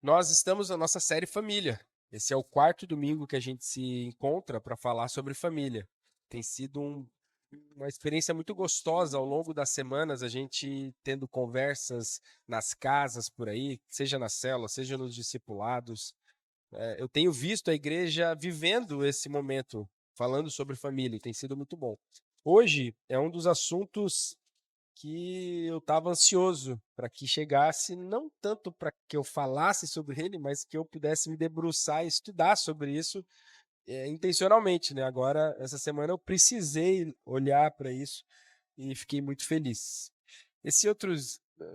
Nós estamos na nossa série Família. Esse é o quarto domingo que a gente se encontra para falar sobre família. Tem sido uma experiência muito gostosa ao longo das semanas, a gente tendo conversas nas casas por aí, seja na célula, seja nos discipulados. Eu tenho visto a igreja vivendo esse momento, falando sobre família, e tem sido muito bom. Hoje é um dos assuntos que eu estava ansioso para que chegasse, não tanto para que eu falasse sobre ele, mas que eu pudesse me debruçar e estudar sobre isso, intencionalmente, né. Agora, essa semana eu precisei olhar para isso e fiquei muito feliz.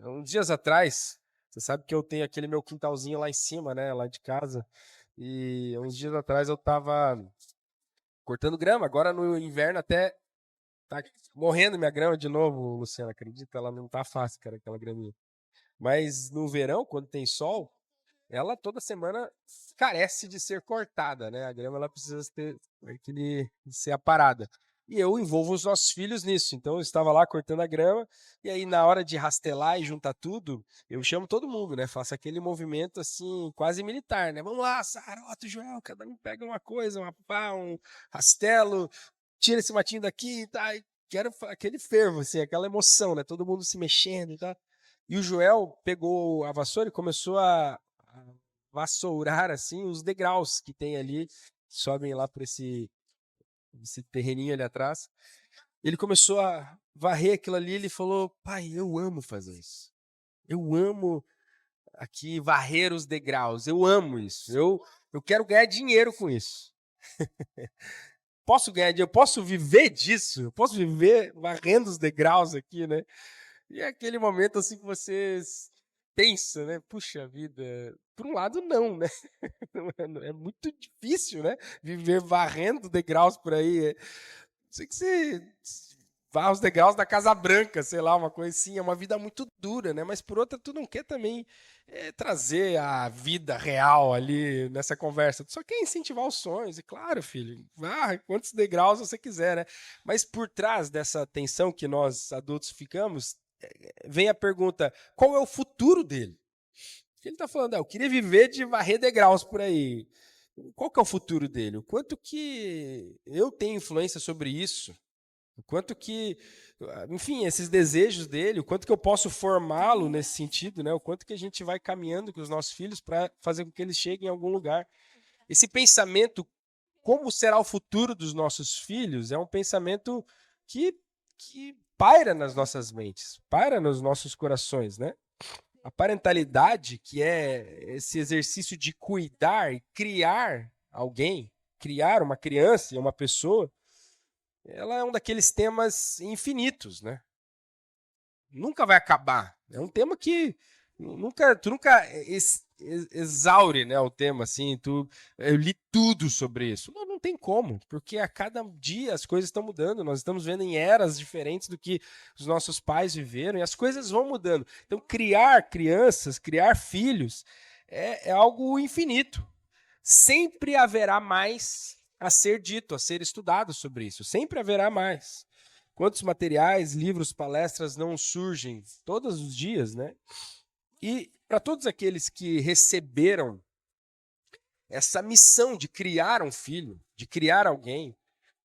Uns dias atrás, você sabe que eu tenho aquele meu quintalzinho lá em cima, né, lá de casa, e uns dias atrás eu estava cortando grama, agora no inverno até tá morrendo minha grama de novo, Luciana, acredita? Ela não tá fácil, cara, aquela graminha. Mas no verão, quando tem sol, ela toda semana carece de ser cortada, né? A grama ela precisa ser aparada. E eu envolvo os nossos filhos nisso. Então eu estava lá cortando a grama, e aí na hora de rastelar e juntar tudo, eu chamo todo mundo, né? Faço aquele movimento assim, quase militar, né? Vamos lá, Sarota, Joel, cada um pega uma coisa, uma pá, um rastelo, tira esse matinho daqui, tá? E quero aquele fervo, assim, aquela emoção, né? Todo mundo se mexendo e tal. E o Joel pegou a vassoura e começou a vassourar, assim, os degraus que tem ali, que sobem lá por esse terreninho ali atrás. Ele começou a varrer aquilo ali, ele falou: "Pai, eu amo fazer isso. Eu amo aqui varrer os degraus, eu amo isso. Eu quero ganhar dinheiro com isso. Posso ganhar dinheiro, eu posso viver disso, eu posso viver varrendo os degraus aqui, né?" E é aquele momento, assim, que você pensa, né: "Puxa vida", por um lado não, né, é muito difícil, né, viver varrendo degraus por aí, sei que você varra os degraus da Casa Branca, sei lá, uma coisa assim, é uma vida muito dura, né, mas por outra tu não quer também, trazer a vida real ali nessa conversa, tu só quer incentivar os sonhos e claro filho, varre quantos degraus você quiser, né, mas por trás dessa tensão que nós adultos ficamos, vem a pergunta: qual é o futuro dele? Ele está falando: eu queria viver de varrer degraus por aí. Qual que é o futuro dele? O quanto que eu tenho influência sobre isso? O quanto que, enfim, esses desejos dele, o quanto que eu posso formá-lo nesse sentido, né? O quanto que a gente vai caminhando com os nossos filhos para fazer com que eles cheguem em algum lugar. Esse pensamento, como será o futuro dos nossos filhos, é um pensamento que, que paira nas nossas mentes, paira nos nossos corações, né? A parentalidade, que é esse exercício de cuidar e criar alguém, criar uma criança e uma pessoa, ela é um daqueles temas infinitos, né? Nunca vai acabar. É um tema que tu nunca exaure, né, o tema assim, eu li tudo sobre isso. Não, não tem como, porque a cada dia as coisas estão mudando, nós estamos vendo em eras diferentes do que os nossos pais viveram e as coisas vão mudando. Então criar crianças, criar filhos é algo infinito. Sempre haverá mais a ser dito, a ser estudado sobre isso. Sempre haverá mais. Quantos materiais, livros, palestras não surgem todos os dias, né? E para todos aqueles que receberam essa missão de criar um filho, de criar alguém,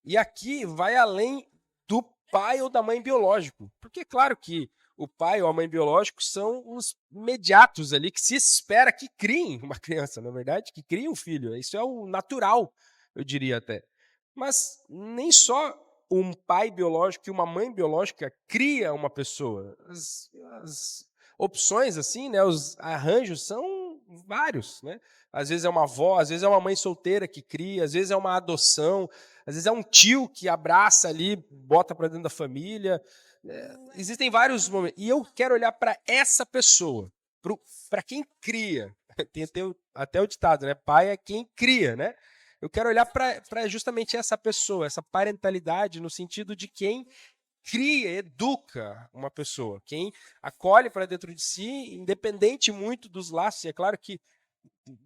e aqui vai além do pai ou da mãe biológico, porque é claro que o pai ou a mãe biológico são os imediatos ali que se espera que criem uma criança, na é verdade, que criem um filho. Isso é o natural, eu diria até. Mas nem só um pai biológico e uma mãe biológica cria uma pessoa. As opções assim, né, os arranjos são vários, né? Às vezes é uma avó, às vezes é uma mãe solteira que cria, às vezes é uma adoção, às vezes é um tio que abraça ali, bota para dentro da família. Existem vários momentos. E eu quero olhar para essa pessoa, para quem cria. Tem até o ditado, né? Pai é quem cria, né? Eu quero olhar para justamente essa pessoa, essa parentalidade, no sentido de quem cria, educa uma pessoa, quem acolhe para dentro de si, independente muito dos laços. E é claro que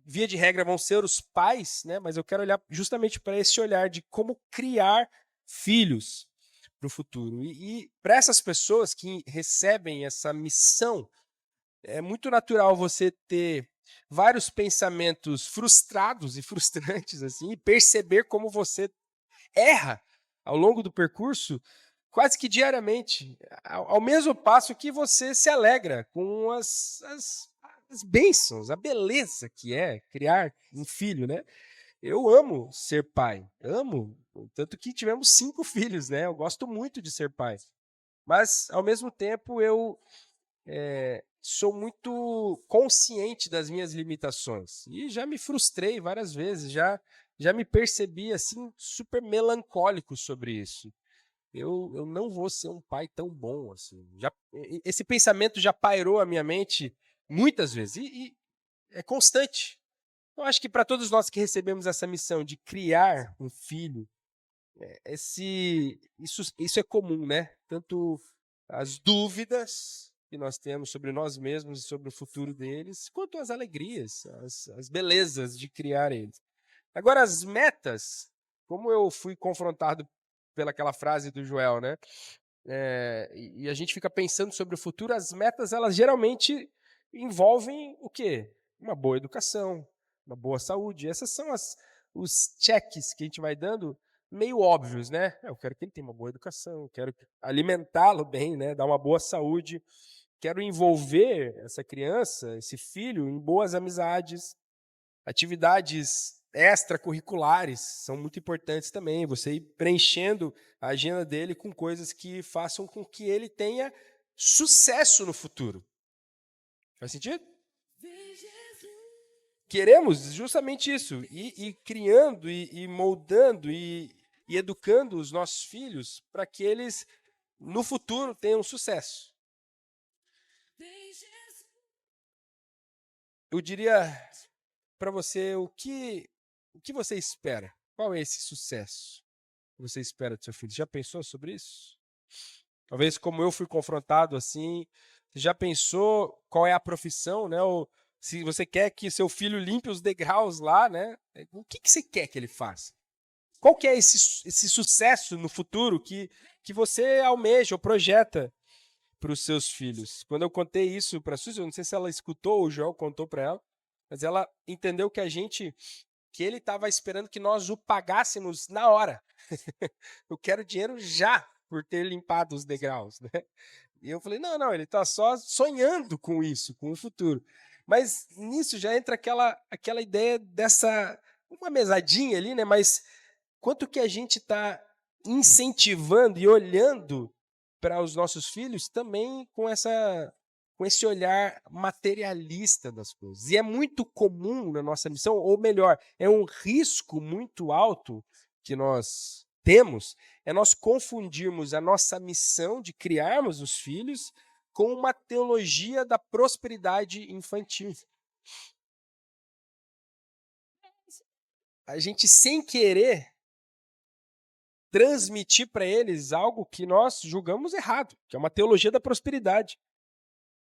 via de regra vão ser os pais, né? Mas eu quero olhar justamente para esse olhar de como criar filhos para o futuro. E para essas pessoas que recebem essa missão, é muito natural você ter vários pensamentos frustrados e frustrantes, assim, e perceber como você erra ao longo do percurso, quase que diariamente, ao mesmo passo que você se alegra com as bênçãos, a beleza que é criar um filho, né? Eu amo ser pai, amo, tanto que tivemos 5 filhos, né? Eu gosto muito de ser pai. Mas, ao mesmo tempo, eu sou muito consciente das minhas limitações. E já me frustrei várias vezes, já me percebi assim, super melancólico sobre isso. Eu não vou ser um pai tão bom assim. Esse pensamento já pairou a minha mente muitas vezes e é constante. Eu acho que para todos nós que recebemos essa missão de criar um filho, isso é comum, né? Tanto as dúvidas que nós temos sobre nós mesmos e sobre o futuro deles, quanto as alegrias, as belezas de criar eles. Agora, as metas, como eu fui confrontado pelaquela frase do Joel, né? E a gente fica pensando sobre o futuro, as metas, elas geralmente envolvem o quê? Uma boa educação, uma boa saúde. Essas são os cheques que a gente vai dando, meio óbvios, né? Eu quero que ele tenha uma boa educação, quero alimentá-lo bem, né? Dar uma boa saúde, quero envolver essa criança, esse filho, em boas amizades, atividades extracurriculares são muito importantes também. Você ir preenchendo a agenda dele com coisas que façam com que ele tenha sucesso no futuro. Faz sentido? Queremos justamente isso, ir criando e moldando e educando os nossos filhos para que eles, no futuro, tenham sucesso. Eu diria para você o que você espera. Qual é esse sucesso que você espera do seu filho? Já pensou sobre isso? Talvez como eu fui confrontado assim, você já pensou qual é a profissão, né? Ou se você quer que seu filho limpe os degraus lá, né? O que você quer que ele faça? Qual que é esse sucesso no futuro que você almeja ou projeta para os seus filhos? Quando eu contei isso para a Suzy, eu não sei se ela escutou ou o Joel contou para ela, mas ela entendeu que ele estava esperando que nós o pagássemos na hora. Eu quero dinheiro já por ter limpado os degraus, né? E eu falei, não, ele está só sonhando com isso, com o futuro. Mas nisso já entra aquela ideia dessa, uma mesadinha ali, né? Mas quanto que a gente está incentivando e olhando para os nossos filhos também com esse olhar materialista das coisas. E é muito comum na nossa missão, ou melhor, é um risco muito alto que nós temos, é nós confundirmos a nossa missão de criarmos os filhos com uma teologia da prosperidade infantil. A gente, sem querer, transmitir para eles algo que nós julgamos errado, que é uma teologia da prosperidade.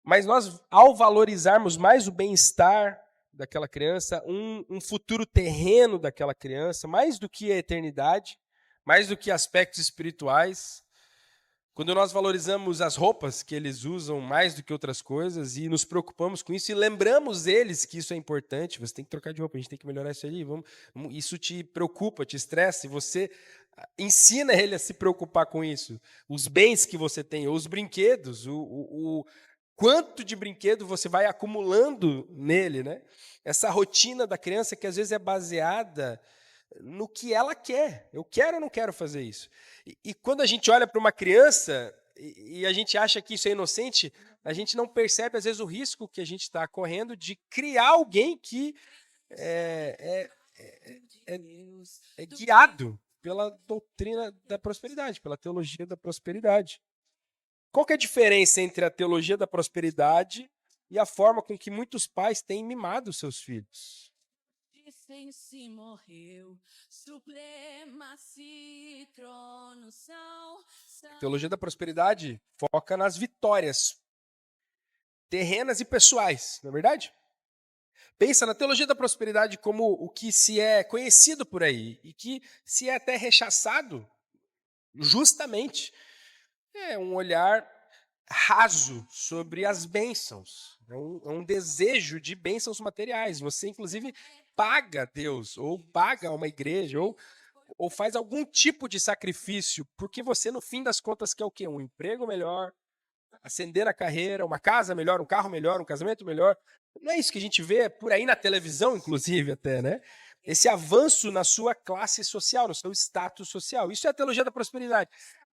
Mas nós, ao valorizarmos mais o bem-estar daquela criança, um futuro terreno daquela criança, mais do que a eternidade, mais do que aspectos espirituais, quando nós valorizamos as roupas que eles usam mais do que outras coisas e nos preocupamos com isso e lembramos eles que isso é importante, você tem que trocar de roupa, a gente tem que melhorar isso ali, isso te preocupa, te estressa, e você ensina ele a se preocupar com isso. Os bens que você tem, os brinquedos, o quanto de brinquedo você vai acumulando nele, né? Essa rotina da criança que às vezes é baseada no que ela quer. Eu quero ou não quero fazer isso? E quando a gente olha para uma criança e a gente acha que isso é inocente, a gente não percebe, às vezes, o risco que a gente está correndo de criar alguém que é guiado pela doutrina da prosperidade, pela teologia da prosperidade. Qual que é a diferença entre a teologia da prosperidade e a forma com que muitos pais têm mimado seus filhos? A teologia da prosperidade foca nas vitórias terrenas e pessoais, não é verdade? Pensa na teologia da prosperidade como o que se é conhecido por aí e que se é até rechaçado justamente. É um olhar raso sobre as bênçãos. É um desejo de bênçãos materiais. Você, inclusive, paga Deus, ou paga uma igreja, ou faz algum tipo de sacrifício, porque você, no fim das contas, quer o quê? Um emprego melhor, ascender na carreira, uma casa melhor, um carro melhor, um casamento melhor. Não é isso que a gente vê por aí na televisão, inclusive, até, né? Esse avanço na sua classe social, no seu status social. Isso é a teologia da prosperidade.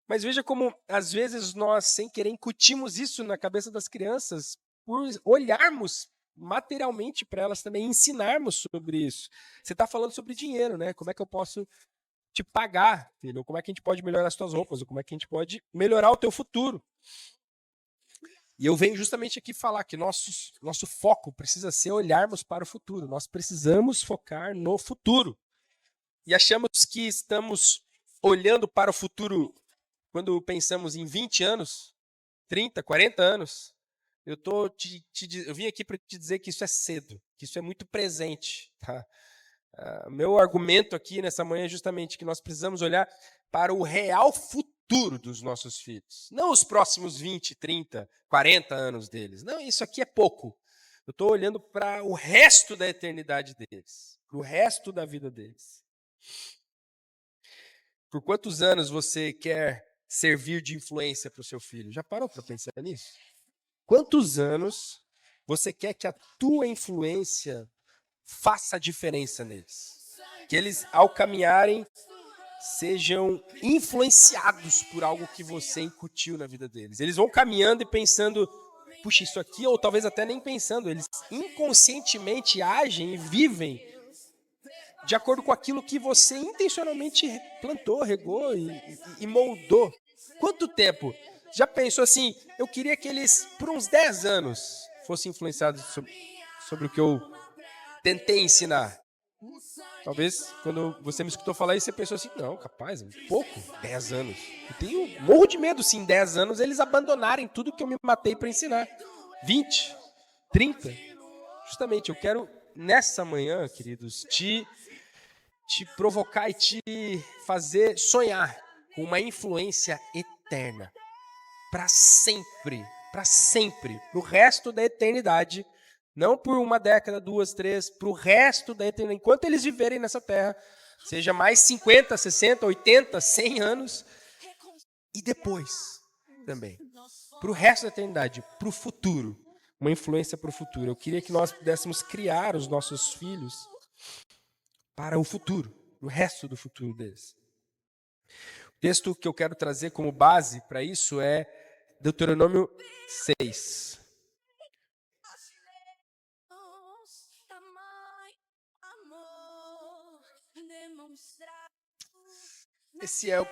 Mas veja como, às vezes, nós, sem querer, incutimos isso na cabeça das crianças por olharmos materialmente para elas também, ensinarmos sobre isso. Você está falando sobre dinheiro, né? Como é que eu posso te pagar, filho? Como é que a gente pode melhorar as tuas roupas? Ou como é que a gente pode melhorar o teu futuro? E eu venho justamente aqui falar que nosso foco precisa ser olharmos para o futuro. Nós precisamos focar no futuro. E achamos que estamos olhando para o futuro quando pensamos em 20 anos, 30, 40 anos. Eu vim aqui para te dizer que isso é cedo, que isso é muito presente. Tá? Meu argumento aqui nessa manhã é justamente que nós precisamos olhar para o real futuro dos nossos filhos. Não os próximos 20, 30, 40 anos deles. Não, isso aqui é pouco. Eu estou olhando para o resto da eternidade deles, para o resto da vida deles. Por quantos anos você quer servir de influência para o seu filho? Já parou para pensar nisso? Quantos anos você quer que a tua influência faça a diferença neles? Que eles, ao caminharem, sejam influenciados por algo que você incutiu na vida deles. Eles vão caminhando e pensando, puxa, isso aqui, ou talvez até nem pensando, eles inconscientemente agem e vivem de acordo com aquilo que você intencionalmente plantou, regou e moldou. Quanto tempo? Já pensou assim, eu queria que eles, por uns 10 anos, fossem influenciados sobre o que eu tentei ensinar. Talvez, quando você me escutou falar isso, você pensou assim, não, capaz, pouco, 10 anos. Morro de medo, se em 10 anos eles abandonarem tudo que eu me matei para ensinar. 20, 30. Justamente, eu quero, nessa manhã, queridos, te provocar e te fazer sonhar com uma influência eterna. Para sempre, pro resto da eternidade. Não por uma década, 2, 3, pro resto da eternidade. Enquanto eles viverem nessa terra, seja mais 50, 60, 80, 100 anos, e depois também. Pro resto da eternidade, pro futuro. Uma influência pro futuro. Eu queria que nós pudéssemos criar os nossos filhos para o futuro, o resto do futuro deles. O texto que eu quero trazer como base para isso é Deuteronômio 6. Esse é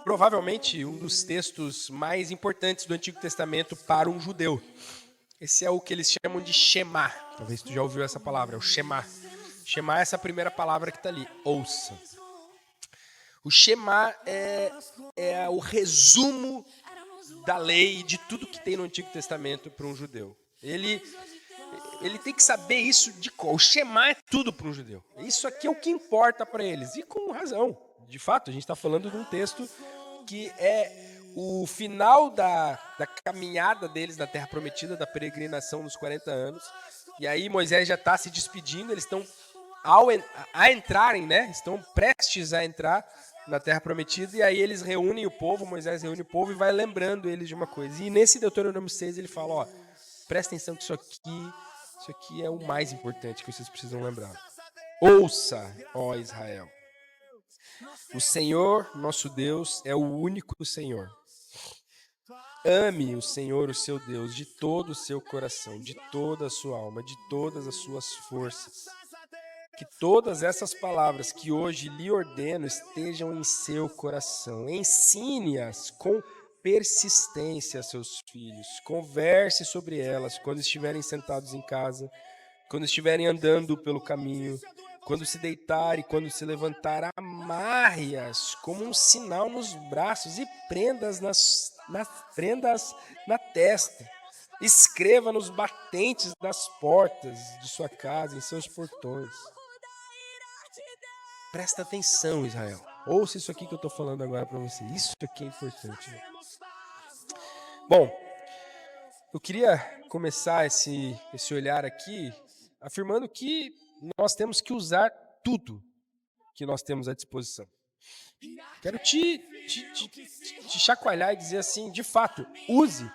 provavelmente um dos textos mais importantes do Antigo Testamento para um judeu. Esse é o que eles chamam de Shema. Talvez tu já ouviu essa palavra, é o Shema. Shema é essa primeira palavra que está ali, ouça. O Shema é o resumo da lei, de tudo que tem no Antigo Testamento para um judeu. Ele tem que saber isso de cor. O Shema é tudo para um judeu. Isso aqui é o que importa para eles. E com razão. De fato, a gente está falando de um texto que é o final da caminhada deles na Terra Prometida, da peregrinação nos 40 anos. E aí Moisés já está se despedindo, eles estão a entrarem, né? Estão prestes a entrar na Terra Prometida, e aí eles reúnem o povo, Moisés reúne o povo e vai lembrando eles de uma coisa. E nesse Deuteronômio 6 ele fala, ó, presta atenção que isso aqui é o mais importante que vocês precisam lembrar. Ouça, ó Israel. O Senhor, nosso Deus, é o único Senhor. Ame o Senhor, o seu Deus, de todo o seu coração, de toda a sua alma, de todas as suas forças. Que todas essas palavras que hoje lhe ordeno estejam em seu coração. Ensine-as com persistência a seus filhos. Converse sobre elas quando estiverem sentados em casa, quando estiverem andando pelo caminho, quando se deitar e quando se levantar. Amarre-as como um sinal nos braços e prendas-as na testa. Escreva nos batentes das portas de sua casa, em seus portões. Presta atenção, Israel. Ouça isso aqui que eu estou falando agora para você. Isso aqui é importante. Bom, eu queria começar esse olhar aqui afirmando que nós temos que usar tudo que nós temos à disposição. Quero te chacoalhar e dizer assim, de fato, use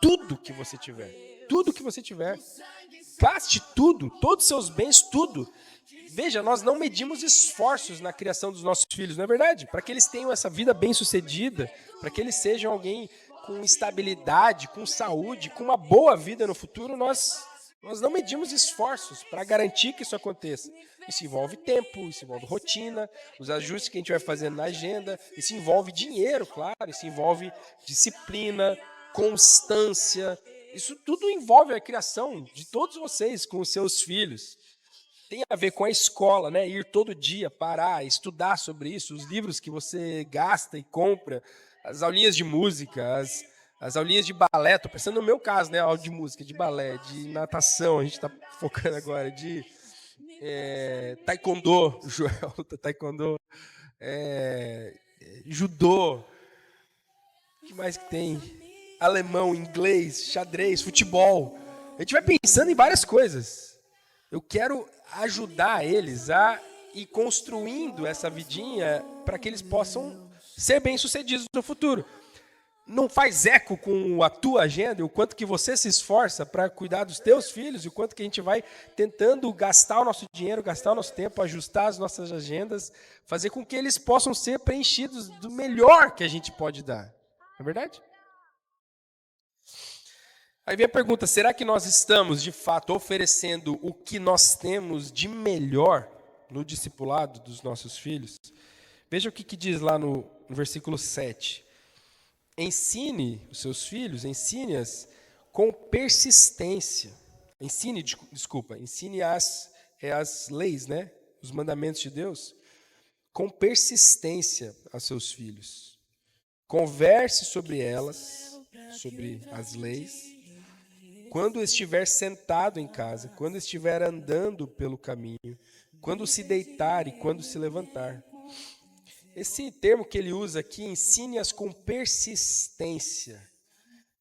tudo que você tiver. Tudo que você tiver. Gaste tudo, todos os seus bens, tudo. Veja, nós não medimos esforços na criação dos nossos filhos, não é verdade? Para que eles tenham essa vida bem-sucedida, para que eles sejam alguém com estabilidade, com saúde, com uma boa vida no futuro, nós não medimos esforços para garantir que isso aconteça. Isso envolve tempo, isso envolve rotina, os ajustes que a gente vai fazendo na agenda, isso envolve dinheiro, claro, isso envolve disciplina, constância. Isso tudo envolve a criação de todos vocês com os seus filhos. Tem a ver com a escola, né? Ir todo dia, parar, estudar sobre isso, os livros que você gasta e compra, as aulinhas de música, as aulinhas de balé. Estou pensando no meu caso, né? Aula de música, de balé, de natação, a gente está focando agora, de taekwondo, Joel, taekwondo, judô, o que mais que tem? Alemão, inglês, xadrez, futebol. A gente vai pensando em várias coisas. Eu quero ajudar eles a ir construindo essa vidinha para que eles possam ser bem-sucedidos no futuro. Não faz eco com a tua agenda, o quanto que você se esforça para cuidar dos teus filhos, e o quanto que a gente vai tentando gastar o nosso dinheiro, gastar o nosso tempo, ajustar as nossas agendas, fazer com que eles possam ser preenchidos do melhor que a gente pode dar. Não é verdade? Aí vem a pergunta, será que nós estamos, de fato, oferecendo o que nós temos de melhor no discipulado dos nossos filhos? Veja o que diz lá no versículo 7. Ensine os seus filhos, ensine-as com persistência. Ensine as leis, né? Os mandamentos de Deus, com persistência a seus filhos. Converse sobre elas, sobre as leis, quando estiver sentado em casa, quando estiver andando pelo caminho, quando se deitar e quando se levantar. Esse termo que ele usa aqui, ensine-as com persistência.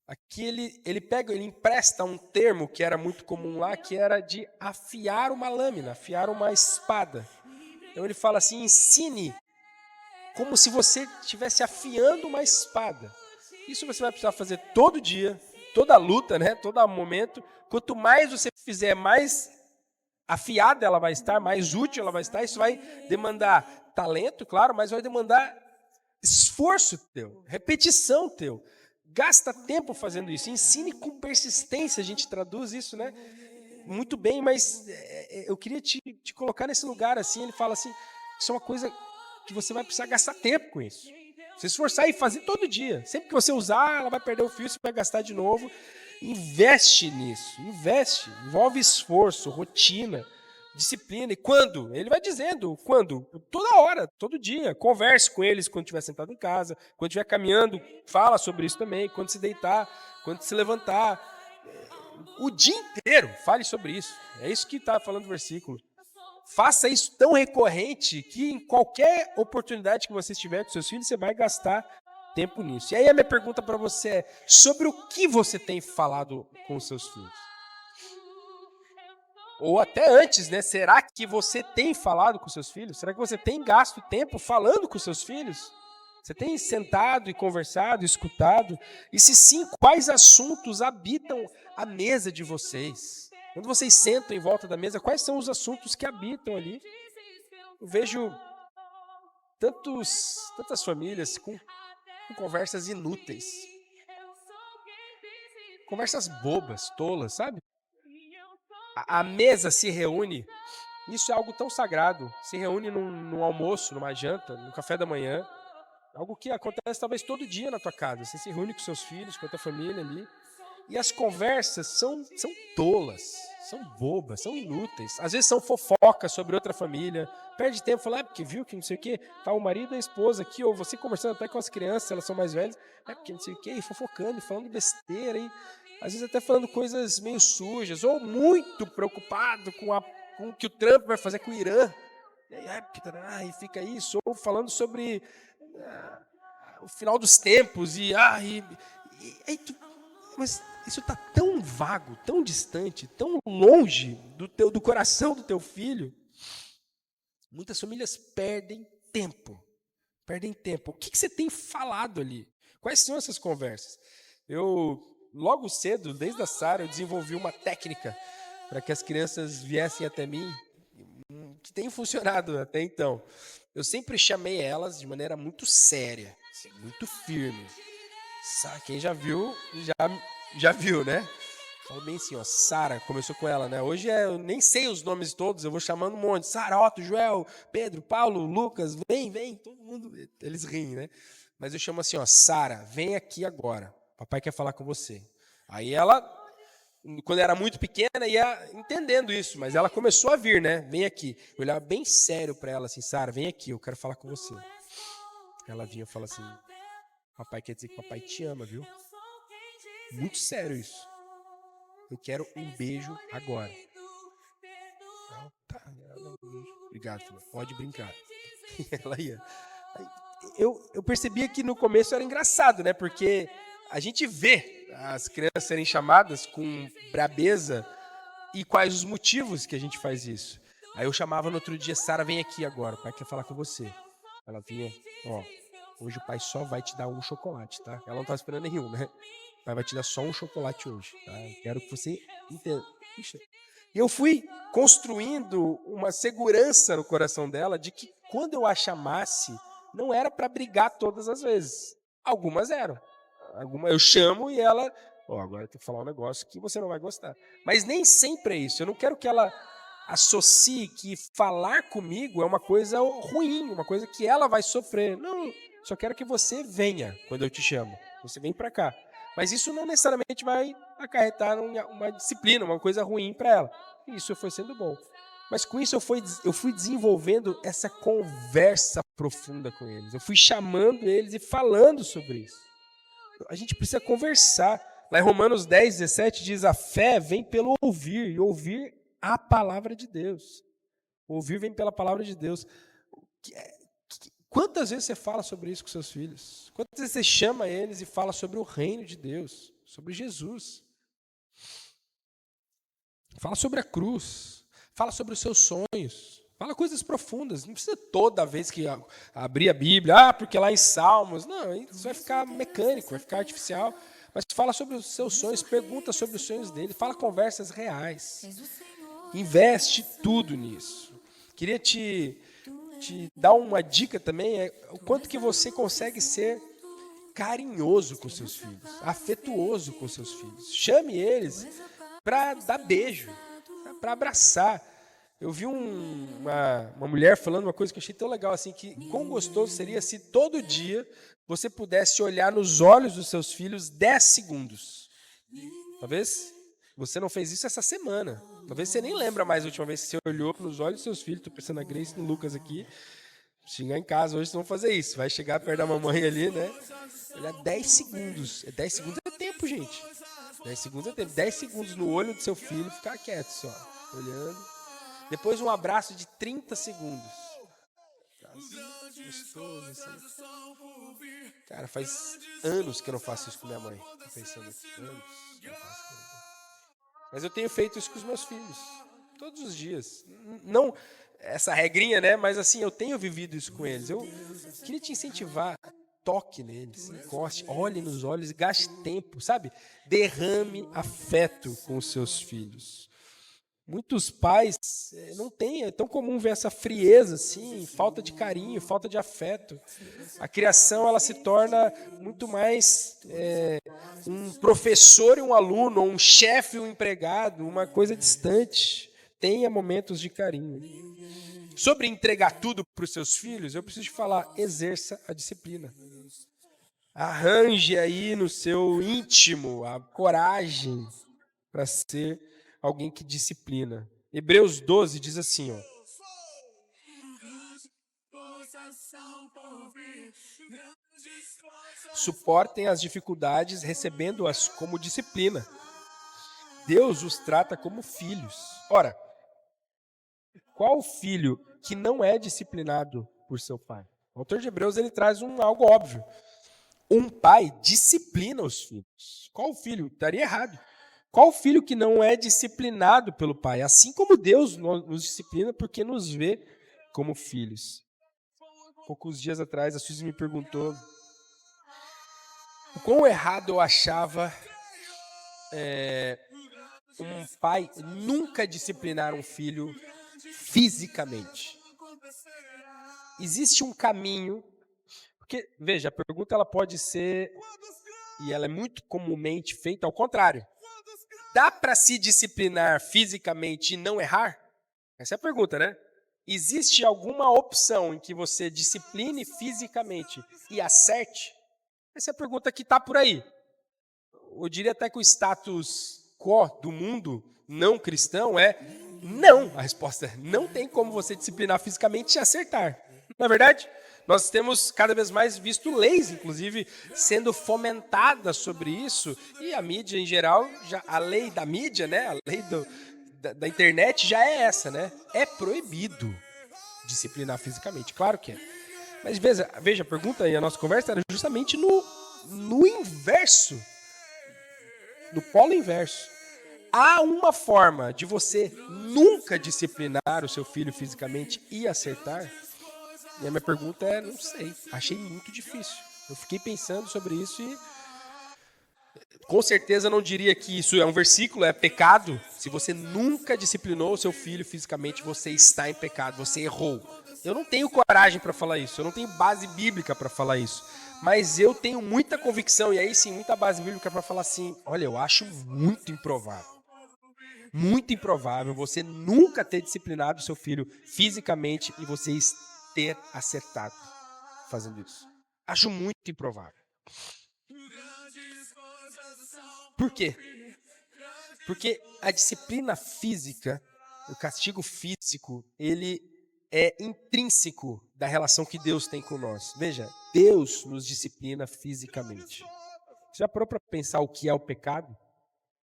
Aqui ele empresta um termo que era muito comum lá, que era de afiar uma lâmina, afiar uma espada. Então ele fala assim, ensine como se você estivesse afiando uma espada. Isso você vai precisar fazer todo dia, toda luta, né? Todo momento. Quanto mais você fizer, mais afiada ela vai estar, mais útil ela vai estar. Isso vai demandar talento, claro, mas vai demandar esforço teu, repetição teu. Gasta tempo fazendo isso. Ensine com persistência, a gente traduz isso, né? Muito bem, mas eu queria te colocar nesse lugar assim. Ele fala assim, isso é uma coisa que você vai precisar gastar tempo com isso. Se esforçar e fazer todo dia. Sempre que você usar, ela vai perder o fio, você vai gastar de novo. Investe nisso, investe. Envolve esforço, rotina, disciplina. E quando? Ele vai dizendo, quando? Toda hora, todo dia. Converse com eles quando estiver sentado em casa, quando estiver caminhando, fala sobre isso também. Quando se deitar, quando se levantar. O dia inteiro, fale sobre isso. É isso que está falando o versículo. Faça isso tão recorrente que em qualquer oportunidade que você tiver com seus filhos, você vai gastar tempo nisso. E aí a minha pergunta para você é, sobre o que você tem falado com os seus filhos? Ou até antes, né? Será que você tem falado com seus filhos? Será que você tem gasto tempo falando com seus filhos? Você tem sentado e conversado, escutado? E se sim, quais assuntos habitam a mesa de vocês? Quando vocês sentam em volta da mesa, quais são os assuntos que habitam ali? Eu vejo tantas famílias com conversas inúteis. Conversas bobas, tolas, sabe? A mesa se reúne, isso é algo tão sagrado. Se reúne num almoço, numa janta, no café da manhã. Algo que acontece talvez todo dia na tua casa. Você se reúne com seus filhos, com a tua família ali. E as conversas são tolas, são bobas, são inúteis. Às vezes são fofocas sobre outra família. Perde tempo, fala, porque viu que não sei o quê. Tá o marido e a esposa aqui, ou você conversando até com as crianças, elas são mais velhas. Porque não sei o quê, e fofocando, e falando besteira. E às vezes até falando coisas meio sujas, ou muito preocupado com o que o Trump vai fazer com o Irã. E fica isso, ou falando sobre o final dos tempos. Mas isso está tão vago, tão distante, tão longe do coração do teu filho. Muitas famílias perdem tempo. Perdem tempo. O que você tem falado ali? Quais são essas conversas? Eu, logo cedo, desde a Sara, eu desenvolvi uma técnica para que as crianças viessem até mim, que tem funcionado até então. Eu sempre chamei elas de maneira muito séria, assim, muito firme. Quem já viu, já viu, né? Falo bem assim, ó, Sara, começou com ela, né? Hoje eu nem sei os nomes todos, eu vou chamando um monte. Sara, Otto, Joel, Pedro, Paulo, Lucas, vem, todo mundo, eles riem, né? Mas eu chamo assim, ó, Sara, vem aqui agora, papai quer falar com você. Aí ela, quando era muito pequena, ia entendendo isso, mas ela começou a vir, né? Vem aqui. Eu olhava bem sério para ela assim, Sara, vem aqui, eu quero falar com você. Ela vinha e fala assim, papai quer dizer que papai te ama, viu? Muito sério isso. Eu quero um beijo agora. Não, tá, obrigado, filha. Pode brincar. Ela ia. Eu percebia que no começo era engraçado, né? Porque a gente vê as crianças serem chamadas com brabeza e quais os motivos que a gente faz isso. Aí eu chamava no outro dia, Sara, vem aqui agora, o pai quer falar com você. Ela vinha, ó, hoje o pai só vai te dar um chocolate, tá? Ela não tá esperando nenhum, né? O pai vai te dar só um chocolate hoje, tá? Eu quero que você entenda. E eu fui construindo uma segurança no coração dela de que quando eu a chamasse, não era para brigar todas as vezes. Algumas eram. Eu chamo e ela, agora eu tenho que falar um negócio que você não vai gostar. Mas nem sempre é isso. Eu não quero que ela associe que falar comigo é uma coisa ruim, uma coisa que ela vai sofrer. Não, só quero que você venha quando eu te chamo. Você vem para cá. Mas isso não necessariamente vai acarretar uma disciplina, uma coisa ruim para ela. E isso foi sendo bom. Mas com isso eu fui desenvolvendo essa conversa profunda com eles. Eu fui chamando eles e falando sobre isso. A gente precisa conversar. Lá em Romanos 10, 17 diz, a fé vem pelo ouvir, e ouvir a palavra de Deus. Ouvir vem pela palavra de Deus. Quantas vezes você fala sobre isso com seus filhos? Quantas vezes você chama eles e fala sobre o reino de Deus, sobre Jesus? Fala sobre a cruz, fala sobre os seus sonhos, fala coisas profundas. Não precisa toda vez que abrir a Bíblia, porque lá em Salmos. Não, isso vai ficar mecânico, vai ficar artificial. Mas fala sobre os seus sonhos, pergunta sobre os sonhos dele, fala conversas reais. Investe tudo nisso. Queria te dar uma dica também, o quanto que você consegue ser carinhoso com seus filhos, afetuoso com seus filhos. Chame eles para dar beijo, para abraçar. Eu vi uma mulher falando uma coisa que eu achei tão legal, assim, que quão gostoso seria se todo dia você pudesse olhar nos olhos dos seus filhos 10 segundos. Talvez você não fez isso essa semana. Talvez você nem lembra mais a última vez que você olhou nos olhos dos seus filhos. Estou pensando na Grace e no Lucas aqui. Chegar em casa hoje, vocês vão fazer isso. Vai chegar perto da mamãe ali, né? Olhar 10 segundos. 10 segundos é tempo, gente. 10 segundos é tempo. 10 segundos no olho do seu filho, ficar quieto só. Olhando. Depois um abraço de 30 segundos. Gostoso, assim. Cara, faz anos que eu não faço isso com minha mãe. Tô pensando anos que eu não faço com minha mãe. Mas eu tenho feito isso com os meus filhos. Todos os dias. Não essa regrinha, né? Mas assim, eu tenho vivido isso com eles. Eu queria te incentivar. Toque neles, encoste, olhe nos olhos e gaste tempo, sabe? Derrame afeto com os seus filhos. Muitos pais não têm, é tão comum ver essa frieza, assim, falta de carinho, falta de afeto. A criação ela se torna muito mais um professor e um aluno, ou um chefe e um empregado, uma coisa distante. Tenha momentos de carinho. Sobre entregar tudo para os seus filhos, eu preciso te falar, exerça a disciplina. Arranje aí no seu íntimo a coragem para ser alguém que disciplina. Hebreus 12 diz assim, ó. Suportem as dificuldades, recebendo-as como disciplina. Deus os trata como filhos. Ora, qual filho que não é disciplinado por seu pai? O autor de Hebreus ele traz algo óbvio. Um pai disciplina os filhos. Qual filho? Estaria errado. Qual filho que não é disciplinado pelo pai? Assim como Deus nos disciplina porque nos vê como filhos. Poucos dias atrás, a Suzy me perguntou o quão errado eu achava um pai nunca disciplinar um filho fisicamente. Existe um caminho, porque, veja, a pergunta ela pode ser, e ela é muito comumente feita ao contrário. Dá para se disciplinar fisicamente e não errar? Essa é a pergunta, né? Existe alguma opção em que você discipline fisicamente e acerte? Essa é a pergunta que está por aí. Eu diria até que o status quo do mundo não cristão é não. A resposta é não tem como você disciplinar fisicamente e acertar. Não é verdade? Nós temos cada vez mais visto leis, inclusive, sendo fomentadas sobre isso. E a mídia, em geral, a lei da mídia, né? A lei da internet já é essa, né? É proibido disciplinar fisicamente. Claro que é. Mas veja a pergunta e a nossa conversa era justamente no inverso. No polo inverso. Há uma forma de você nunca disciplinar o seu filho fisicamente e acertar? E a minha pergunta é, não sei. Achei muito difícil. Eu fiquei pensando sobre isso e com certeza não diria que isso é um versículo, é pecado. Se você nunca disciplinou o seu filho fisicamente, você está em pecado, você errou. Eu não tenho coragem para falar isso, eu não tenho base bíblica para falar isso. Mas eu tenho muita convicção, e aí sim, muita base bíblica para falar assim, olha, eu acho muito improvável você nunca ter disciplinado o seu filho fisicamente e você ter acertado fazendo isso. Acho muito improvável. Por quê? Porque a disciplina física, o castigo físico, ele é intrínseco da relação que Deus tem com nós. Veja, Deus nos disciplina fisicamente. Você já parou para pensar o que é o pecado?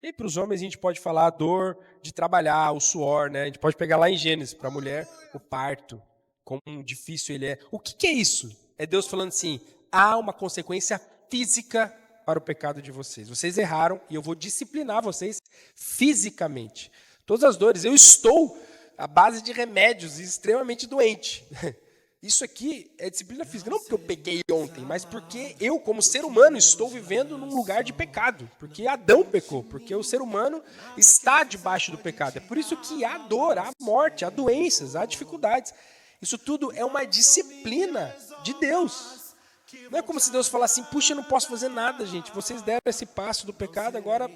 E para os homens a gente pode falar a dor de trabalhar, o suor, né? A gente pode pegar lá em Gênesis, para a mulher, o parto, como difícil ele é. O que é isso? É Deus falando assim, há uma consequência física para o pecado de vocês. Vocês erraram e eu vou disciplinar vocês fisicamente. Todas as dores, eu estou à base de remédios e extremamente doente. Isso aqui é disciplina física, não porque eu peguei ontem, mas porque eu, como ser humano, estou vivendo num lugar de pecado. Porque Adão pecou, porque o ser humano está debaixo do pecado. É por isso que há dor, há morte, há doenças, há dificuldades. Isso tudo é uma disciplina de Deus. Não é como se Deus falasse assim, puxa, eu não posso fazer nada, gente. Vocês deram esse passo do pecado, agora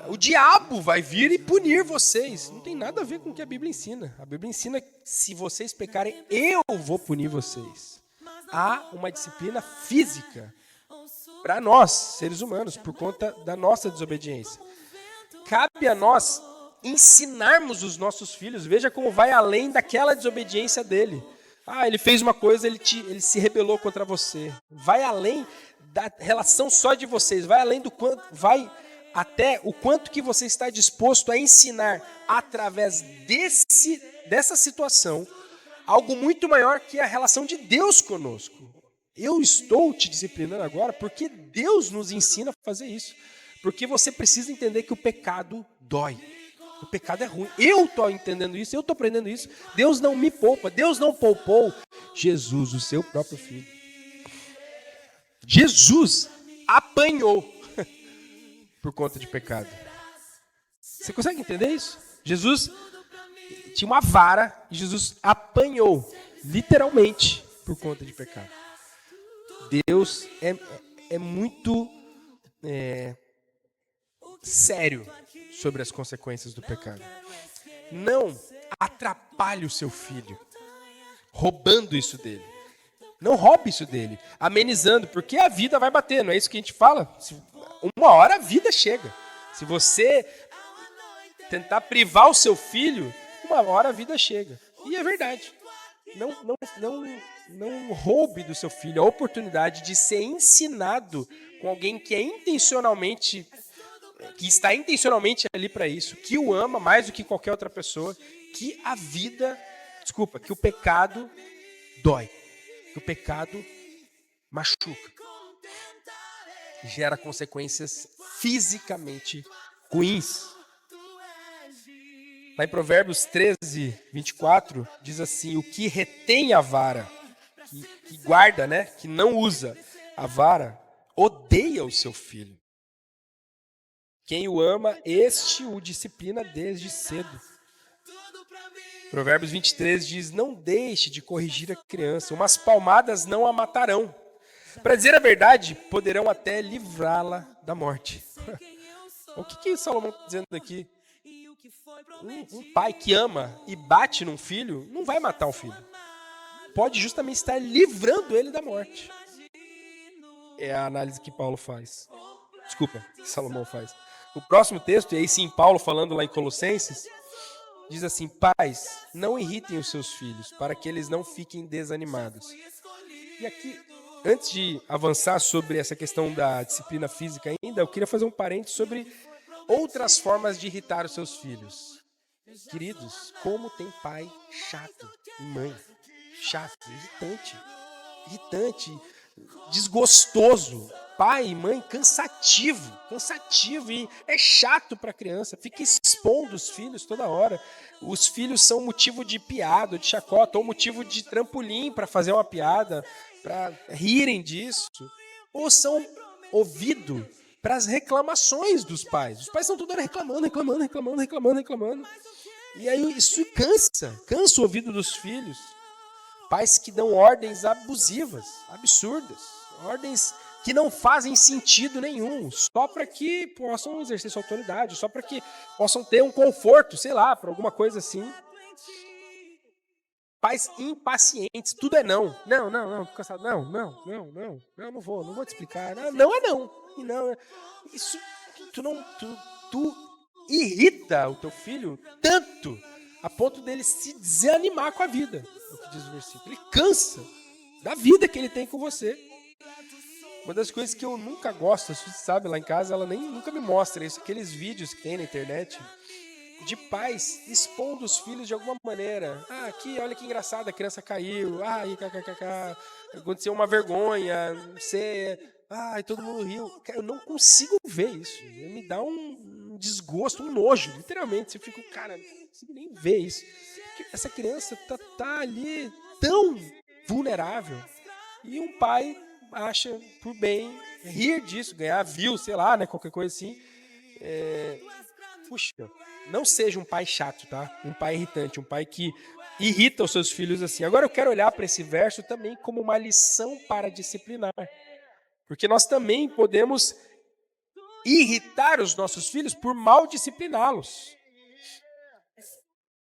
o diabo vai vir e punir vocês. Não tem nada a ver com o que a Bíblia ensina. A Bíblia ensina que se vocês pecarem, eu vou punir vocês. Há uma disciplina física para nós, seres humanos, por conta da nossa desobediência. Cabe a nós ensinarmos os nossos filhos. Veja como vai além daquela desobediência dele. Ah, ele fez uma coisa, ele se rebelou contra você. Vai além da relação só de vocês. Vai além do quanto, vai até o quanto que você está disposto a ensinar através dessa situação algo muito maior que a relação de Deus conosco. Eu estou te disciplinando agora porque Deus nos ensina a fazer isso. Porque você precisa entender que o pecado dói. O pecado é ruim. Eu estou entendendo isso, eu estou aprendendo isso. Deus não me poupa, Deus não poupou Jesus, o seu próprio filho. Jesus apanhou por conta de pecado. Você consegue entender isso? Jesus tinha uma vara e Jesus apanhou, literalmente, por conta de pecado. Deus é muito sério sobre as consequências do pecado. Não atrapalhe o seu filho roubando isso dele. Não roube isso dele, amenizando, porque a vida vai bater, não é isso que a gente fala? Uma hora a vida chega. Se você tentar privar o seu filho, uma hora a vida chega. E é verdade. Não roube do seu filho a oportunidade de ser ensinado com alguém que está intencionalmente ali para isso, que o ama mais do que qualquer outra pessoa, que que o pecado dói, que o pecado machuca. gera consequências fisicamente ruins. Lá em Provérbios 13, 24, diz assim: o que retém a vara, que guarda, né, que não usa a vara, odeia o seu filho. Quem o ama, este o disciplina desde cedo. Provérbios 23 diz: não deixe de corrigir a criança, umas palmadas não a matarão. Para dizer a verdade, poderão até livrá-la da morte. O que Salomão está dizendo aqui? Um pai que ama e bate num filho, não vai matar o filho. Pode justamente estar livrando ele da morte. É a análise que Paulo faz. Desculpa, que Salomão faz. O próximo texto, e aí sim Paulo falando lá em Colossenses, diz assim: pais, não irritem os seus filhos, para que eles não fiquem desanimados. E aqui, antes de avançar sobre essa questão da disciplina física ainda, eu queria fazer um parênteses sobre outras formas de irritar os seus filhos. Queridos, como tem pai chato e mãe chato, irritante, desgostoso. Pai e mãe cansativo e é chato para a criança, fica expondo os filhos toda hora. Os filhos são motivo de piada, de chacota, ou motivo de trampolim para fazer uma piada, para rirem disso, ou são ouvido para as reclamações dos pais. Os pais estão toda hora reclamando. E aí isso cansa o ouvido dos filhos. Pais que dão ordens abusivas, absurdas, ordens que não fazem sentido nenhum, só para que possam exercer sua autoridade, só para que possam ter um conforto, sei lá, para alguma coisa assim. Pais impacientes, tudo é não. Não, tô cansado. Não vou te explicar. Não é não. E não, isso, tu irrita o teu filho tanto a ponto dele se desanimar com a vida. É o que diz o versículo. Ele cansa da vida que ele tem com você. Uma das coisas que eu nunca gosto, você sabe, lá em casa, ela nunca me mostra isso, aqueles vídeos que tem na internet de pais expondo os filhos de alguma maneira. Aqui, olha que engraçado, a criança caiu. Aconteceu uma vergonha, não sei. Todo mundo riu. Eu não consigo ver isso. Me dá um desgosto, um nojo, literalmente. Eu fico, cara, não consigo nem ver isso. Essa criança tá ali tão vulnerável. E um pai acha por bem rir disso, ganhar view, sei lá, né, qualquer coisa assim. Puxa, não seja um pai chato, tá? Um pai irritante, um pai que irrita os seus filhos assim. Agora eu quero olhar para esse verso também como uma lição para disciplinar. Porque nós também podemos irritar os nossos filhos por mal discipliná-los.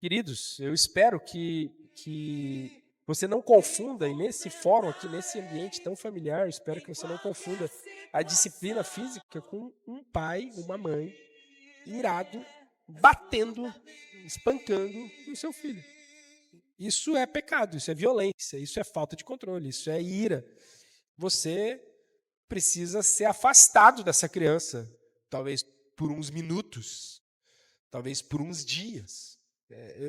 Queridos, eu espero que você não confunda, e nesse fórum aqui, nesse ambiente tão familiar, espero que você não confunda a disciplina física com um pai, uma mãe, irado, batendo, espancando o seu filho. Isso é pecado, isso é violência, isso é falta de controle, isso é ira. Você precisa ser afastado dessa criança, talvez por uns minutos, talvez por uns dias.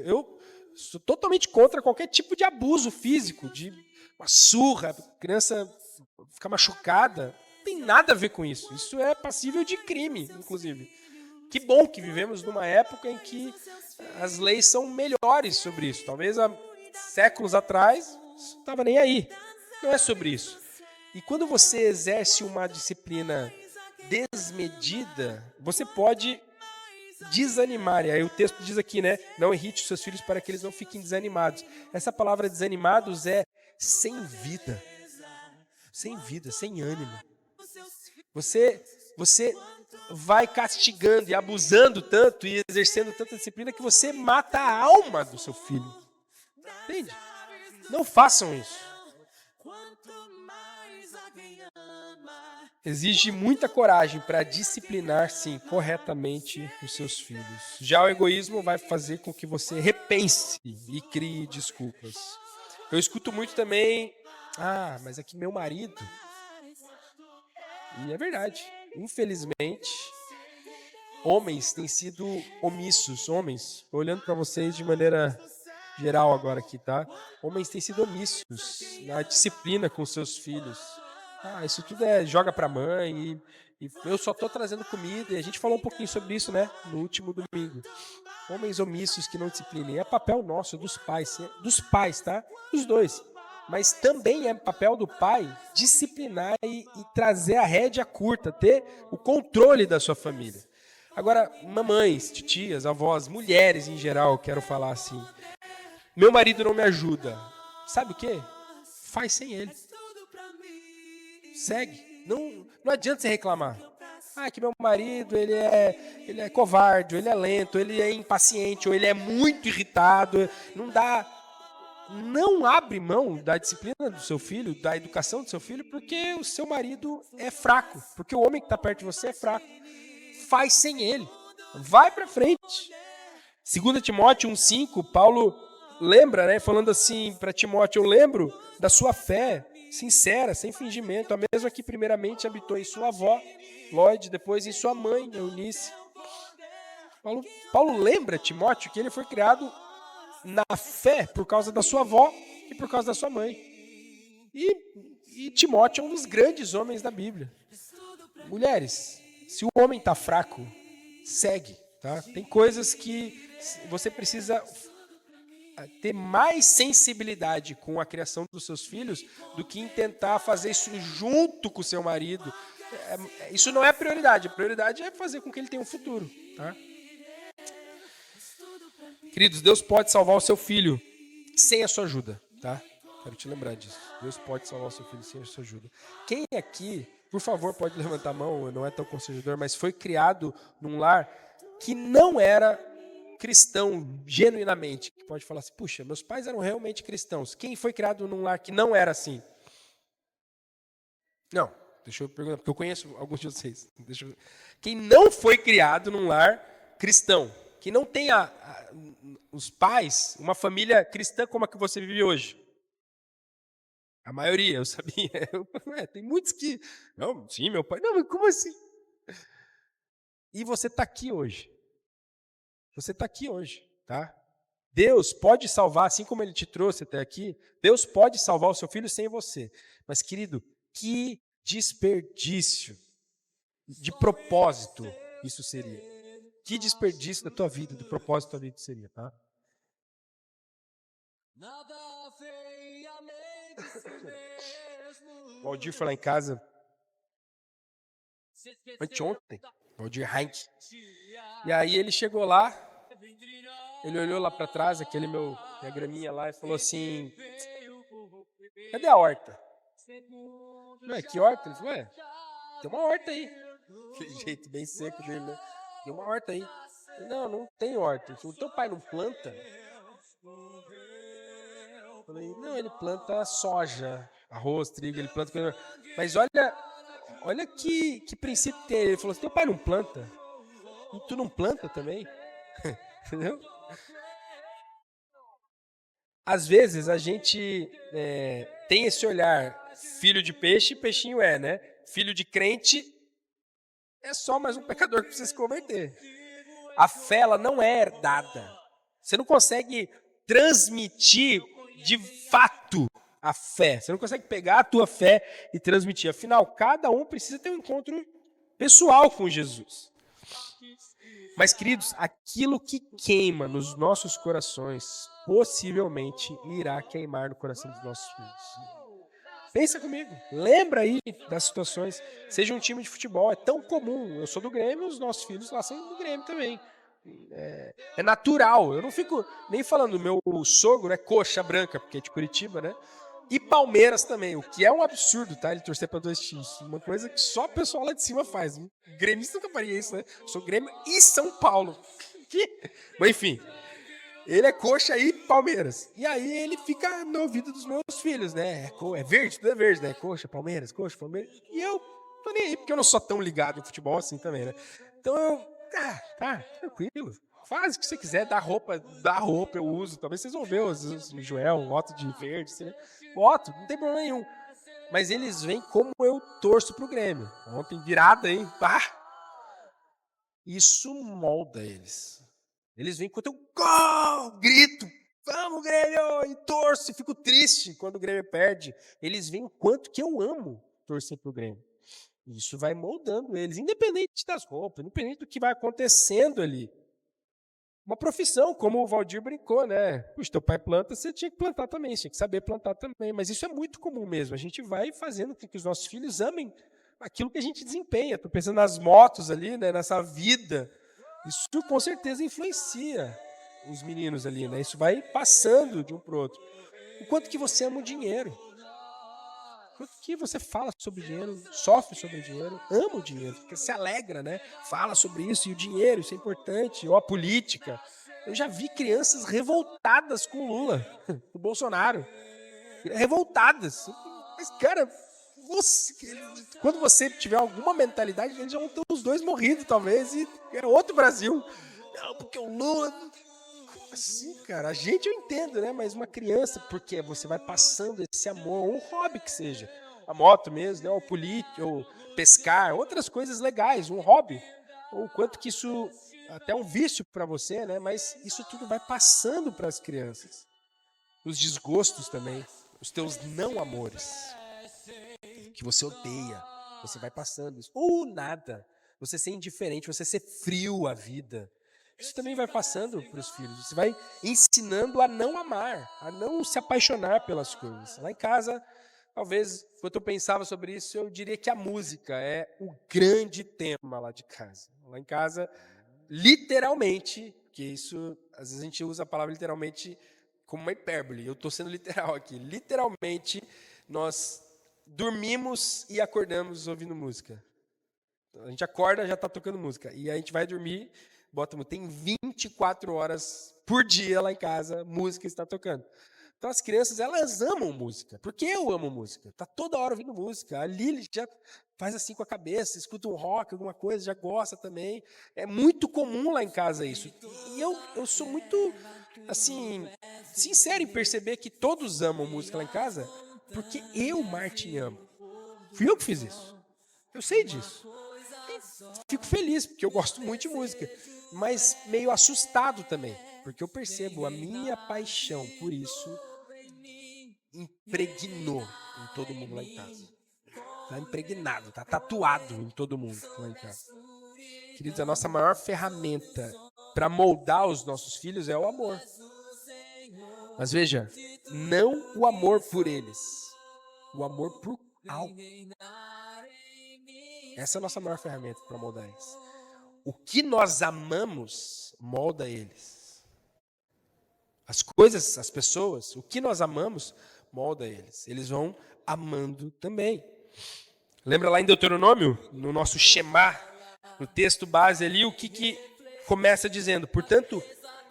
Eu sou totalmente contra qualquer tipo de abuso físico, de uma surra, a criança ficar machucada. Não tem nada a ver com isso. Isso é passível de crime, inclusive. Que bom que vivemos numa época em que as leis são melhores sobre isso. Talvez há séculos atrás não estava nem aí. Não é sobre isso. E quando você exerce uma disciplina desmedida, você pode desanimar. E aí o texto diz aqui, né? Não irrite os seus filhos para que eles não fiquem desanimados. Essa palavra desanimados é sem vida. Sem vida, sem ânimo. Você vai castigando e abusando tanto e exercendo tanta disciplina que você mata a alma do seu filho. Entende? Não façam isso. Exige muita coragem para disciplinar, sim, corretamente os seus filhos. Já o egoísmo vai fazer com que você repense e crie desculpas. Eu escuto muito também, mas aqui meu marido... E é verdade. Infelizmente, homens têm sido omissos. Homens, olhando para vocês de maneira geral agora aqui, tá? Homens têm sido omissos na disciplina com seus filhos. Isso tudo joga pra mãe e eu só tô trazendo comida. E a gente falou um pouquinho sobre isso, né? No último domingo. Homens omissos que não disciplinem. É papel nosso, dos pais, tá? Dos dois. Mas também é papel do pai disciplinar e trazer a rédea curta, ter o controle da sua família. Agora, mamães, titias, avós, mulheres em geral, quero falar assim. Meu marido não me ajuda. Sabe o quê? Faz sem ele. Segue. Não adianta você reclamar. Que meu marido, ele é covarde, ele é lento, ele é impaciente, ou ele é muito irritado. Não dá. Não abre mão da disciplina do seu filho, da educação do seu filho, porque o seu marido é fraco. Porque o homem que está perto de você é fraco. Faz sem ele. Vai para frente. 2 Timóteo 1,5, Paulo lembra, né, falando assim para Timóteo, eu lembro da sua fé sincera, sem fingimento, a mesma que primeiramente habitou em sua avó, Lloyd, depois em sua mãe, Eunice. Paulo lembra Timóteo que ele foi criado na fé por causa da sua avó e por causa da sua mãe. E Timóteo é um dos grandes homens da Bíblia. Mulheres, se o homem está fraco, segue. Tá? Tem coisas que você precisa ter mais sensibilidade com a criação dos seus filhos do que em tentar fazer isso junto com o seu marido. Isso não é a prioridade. A prioridade é fazer com que ele tenha um futuro. Tá? Queridos, Deus pode salvar o seu filho sem a sua ajuda. Tá? Quero te lembrar disso. Deus pode salvar o seu filho sem a sua ajuda. Quem aqui, por favor, pode levantar a mão, não é tão constrangedor, mas foi criado num lar que não era cristão genuinamente, que pode falar assim, puxa, meus pais eram realmente cristãos. Quem foi criado num lar que não era assim? Não, deixa eu perguntar, porque eu conheço alguns de vocês. Quem não foi criado num lar cristão, que não tem os pais, uma família cristã como a que você vive hoje? A maioria, eu sabia. Tem muitos que, não, sim, meu pai, não, mas como assim? E você está aqui hoje. Você está aqui hoje, tá? Deus pode salvar, assim como Ele te trouxe até aqui, Deus pode salvar o seu filho sem você. Mas, querido, que desperdício de propósito isso seria. Que desperdício da tua vida, do propósito da tua vida seria, tá? O Aldir foi lá em casa anteontem, o Aldir Heinck. E aí ele chegou lá, ele olhou lá para trás, minha graminha lá, e falou assim, cadê a horta? Ué, que horta? Ele falou, tem uma horta aí. Aquele jeito bem seco dele, né? Tem uma horta aí. Não tem horta. Ele falou, teu pai não planta? Eu falei, não, ele planta soja, arroz, trigo, ele planta coisa. Mas olha que princípio tem. Ele falou assim, teu pai não planta? E tu não planta também? Entendeu? Às vezes a gente tem esse olhar, filho de peixe, peixinho né? Filho de crente é só mais um pecador que precisa se converter. A fé, ela não é herdada. Você não consegue transmitir de fato a fé. Você não consegue pegar a tua fé e transmitir. Afinal, cada um precisa ter um encontro pessoal com Jesus. Mas, queridos, aquilo que queima nos nossos corações, possivelmente irá queimar no coração dos nossos filhos. Pensa comigo, lembra aí das situações, seja um time de futebol, é tão comum, eu sou do Grêmio, os nossos filhos lá são do Grêmio também. É natural, eu não fico nem falando, meu sogro é coxa branca, porque é de Curitiba, né? E Palmeiras também, o que é um absurdo, tá? Ele torcer para dois times. Uma coisa que só o pessoal lá de cima faz. Um gremista nunca faria isso, né? Eu sou Grêmio e São Paulo. Mas enfim, ele é coxa e Palmeiras. E aí ele fica no ouvido dos meus filhos, né? É verde, tudo é verde, né? Coxa, Palmeiras. E eu tô nem aí, porque eu não sou tão ligado em futebol assim também, né? Então tá, tranquilo. Faz o que você quiser, dá roupa, eu uso. Talvez vocês vão ver os Joel, voto de verde, assim, né? Voto, não tem problema nenhum. Mas eles veem como eu torço pro Grêmio. Ontem, virada, hein? Pá! Isso molda eles. Eles veem quando eu grito, vamos Grêmio, e torço, e fico triste quando o Grêmio perde. Eles veem o quanto que eu amo torcer pro Grêmio. Isso vai moldando eles, independente das roupas, independente do que vai acontecendo ali. Uma profissão, como o Valdir brincou, né? Puxa, teu pai planta, você tinha que plantar também, você tinha que saber plantar também. Mas isso é muito comum mesmo. A gente vai fazendo com que os nossos filhos amem aquilo que a gente desempenha. Estou pensando nas motos ali, né? Nessa vida. Isso com certeza influencia os meninos ali, né? Isso vai passando de um para o outro. O quanto que você ama o dinheiro. Quanto que você fala sobre dinheiro, sofre sobre o dinheiro, ama o dinheiro, porque se alegra, né? Fala sobre isso, e o dinheiro, isso é importante, ou a política. Eu já vi crianças revoltadas com o Lula, com o Bolsonaro. Revoltadas. Mas, cara, quando você tiver alguma mentalidade, eles já vão ter os dois morridos, talvez, e é outro Brasil. Não, porque o Lula... Assim, cara, a gente eu entendo, né? Mas uma criança, porque você vai passando esse amor, ou um hobby que seja, a moto mesmo, né? Ou política, ou pescar, outras coisas legais, um hobby, ou quanto que isso até um vício para você, né? Mas isso tudo vai passando para as crianças, os desgostos também, os teus não amores que você odeia, você vai passando isso, ou nada, você ser indiferente, você ser frio à vida. Isso também vai passando para os filhos. Você vai ensinando a não amar, a não se apaixonar pelas coisas. Lá em casa, talvez, quando eu pensava sobre isso, eu diria que a música é o grande tema lá de casa. Lá em casa, literalmente, que isso, às vezes a gente usa a palavra literalmente como uma hipérbole. Eu estou sendo literal aqui. Literalmente, nós dormimos e acordamos ouvindo música. A gente acorda, já está tocando música. E a gente vai dormir, tem 24 horas por dia lá em casa, música está tocando. Então as crianças, elas amam música. Porque eu amo música. Está toda hora ouvindo música. A Lili já faz assim com a cabeça, escuta um rock, alguma coisa, já gosta também. É muito comum lá em casa isso. E eu sou muito, assim, sincero em perceber que todos amam música lá em casa, porque eu, Martin, amo. Fui eu que fiz isso. Eu sei disso. Fico feliz, porque eu gosto muito de música, mas meio assustado também, porque eu percebo a minha paixão por isso impregnou em todo mundo lá em casa. Está impregnado, está tatuado em todo mundo lá em casa. Queridos, a nossa maior ferramenta para moldar os nossos filhos é o amor. Mas veja, não o amor por eles, o amor por algo. Essa é a nossa maior ferramenta para moldar eles. O que nós amamos molda eles. As coisas, as pessoas, o que nós amamos molda eles. Eles vão amando também. Lembra lá em Deuteronômio, no nosso Shema, no texto base ali, o que começa dizendo? Portanto,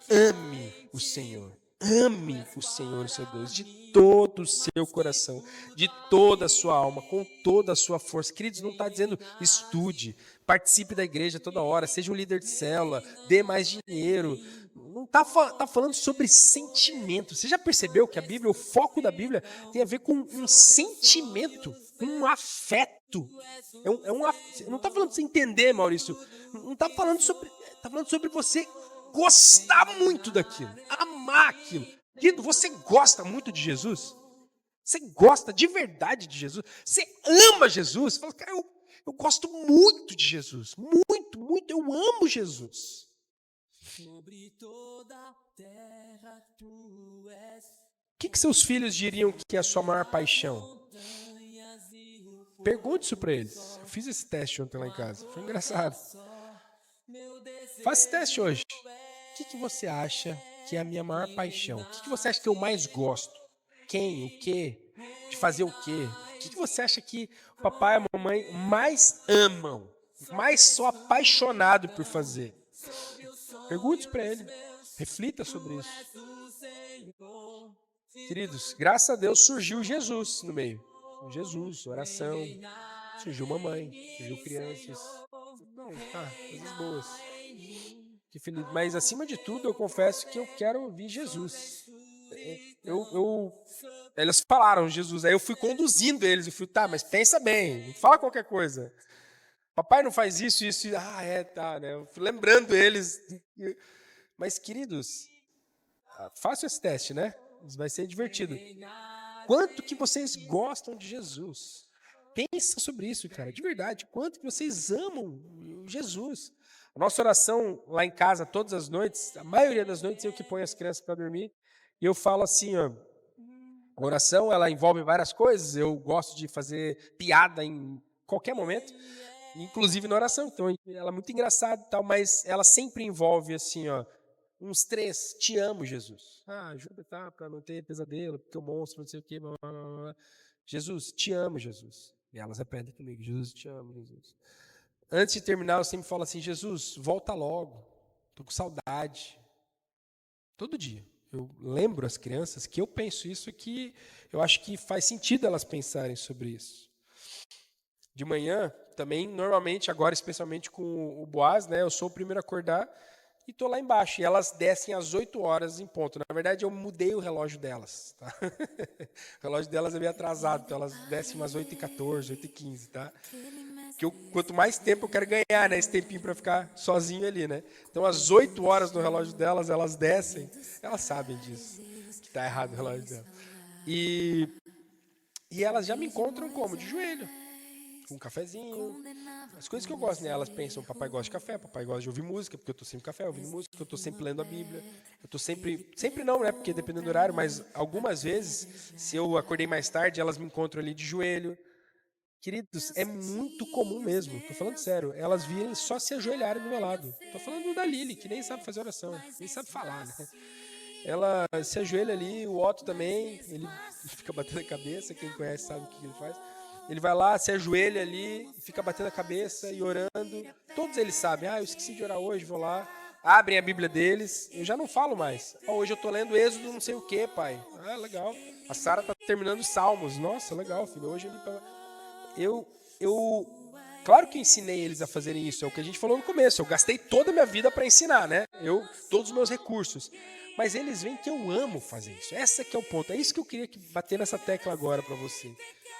ame o Senhor. Ame o Senhor, seu Deus, de todo o seu coração, de toda a sua alma, com toda a sua força. Queridos, não está dizendo estude, participe da igreja toda hora, seja um líder de célula, dê mais dinheiro. Não está falando sobre sentimento. Você já percebeu que a Bíblia, o foco da Bíblia, tem a ver com um sentimento, um afeto. Não está falando de você entender, Maurício. Não está falando sobre. Está falando sobre você gostar muito daquilo, amar aquilo. Querido, você gosta muito de Jesus? Você gosta de verdade de Jesus? Você ama Jesus? Você fala, cara, eu gosto muito de Jesus. Muito, muito, eu amo Jesus. O que seus filhos diriam que é a sua maior paixão? Pergunte isso para eles. Eu fiz esse teste ontem lá em casa. Foi engraçado. Faça esse teste hoje. O que você acha que é a minha maior paixão? O que você acha que eu mais gosto? Quem? O quê? De fazer o quê? O que você acha que o papai e a mamãe mais amam? Mais sou apaixonado por fazer? Pergunte para ele. Reflita sobre isso. Queridos, graças a Deus surgiu Jesus no meio. Jesus, oração. Surgiu mamãe, surgiu crianças. Não, tá, coisas boas. Que feliz. Mas acima de tudo, eu confesso que eu quero ouvir Jesus. Eles falaram Jesus, aí eu fui conduzindo eles. Eu fui, tá, mas pensa bem, não fala qualquer coisa. Papai não faz isso, isso. Tá, né? Eu fui lembrando eles. Mas, queridos, façam esse teste, né? Vai ser divertido. Quanto que vocês gostam de Jesus? Pensa sobre isso, cara, de verdade. Quanto que vocês amam Jesus. A nossa oração lá em casa, todas as noites, a maioria das noites eu que ponho as crianças para dormir, e eu falo assim, ó, a oração, ela envolve várias coisas, eu gosto de fazer piada em qualquer momento, inclusive na oração, então ela é muito engraçada e tal, mas ela sempre envolve assim, ó, uns 3, te amo, Jesus. Ajuda, tá, para não ter pesadelo, porque o monstro, não sei o quê, blá, blá, blá, blá. Jesus, te amo, Jesus. E elas repetem comigo, Jesus, te amo, Jesus. Antes de terminar, eu sempre falo assim, Jesus, volta logo, tô com saudade. Todo dia. Eu lembro as crianças que eu penso isso e que eu acho que faz sentido elas pensarem sobre isso. De manhã, também, normalmente, agora especialmente com o Boaz, né, eu sou o primeiro a acordar e estou lá embaixo. E elas descem às 8 horas em ponto. Na verdade, eu mudei o relógio delas. Tá? O relógio delas é meio atrasado, então elas descem umas 8h14, 8h15, tá? Que quanto mais tempo eu quero ganhar, né? Esse tempinho para ficar sozinho ali, né? Então, às 8 horas no relógio delas, elas descem. Elas sabem disso, que tá errado o relógio delas. E elas já me encontram como? De joelho. Com um cafezinho. As coisas que eu gosto, né? Elas pensam, papai gosta de café, papai gosta de ouvir música, porque eu tô sempre café, ouvindo música, eu tô sempre lendo a Bíblia. Eu tô sempre não, né? Porque dependendo do horário, mas algumas vezes, se eu acordei mais tarde, elas me encontram ali de joelho. Queridos, é muito comum mesmo, tô falando sério. Elas virem só se ajoelharem do meu lado. Tô falando da Lili, que nem sabe fazer oração, nem sabe falar, né? Ela se ajoelha ali, o Otto também, ele fica batendo a cabeça, quem conhece sabe o que ele faz. Ele vai lá, se ajoelha ali, fica batendo a cabeça e orando. Todos eles sabem, eu esqueci de orar hoje, vou lá. Abrem a Bíblia deles, eu já não falo mais. Hoje eu tô lendo Êxodo não sei o que, pai. Legal. A Sara tá terminando os Salmos. Nossa, legal, filho. Hoje eu claro que ensinei eles a fazerem isso, é o que a gente falou no começo. Eu gastei toda a minha vida para ensinar, né? Todos os meus recursos. Mas eles veem que eu amo fazer isso. Esse que é o ponto. É isso que eu queria bater nessa tecla agora para você.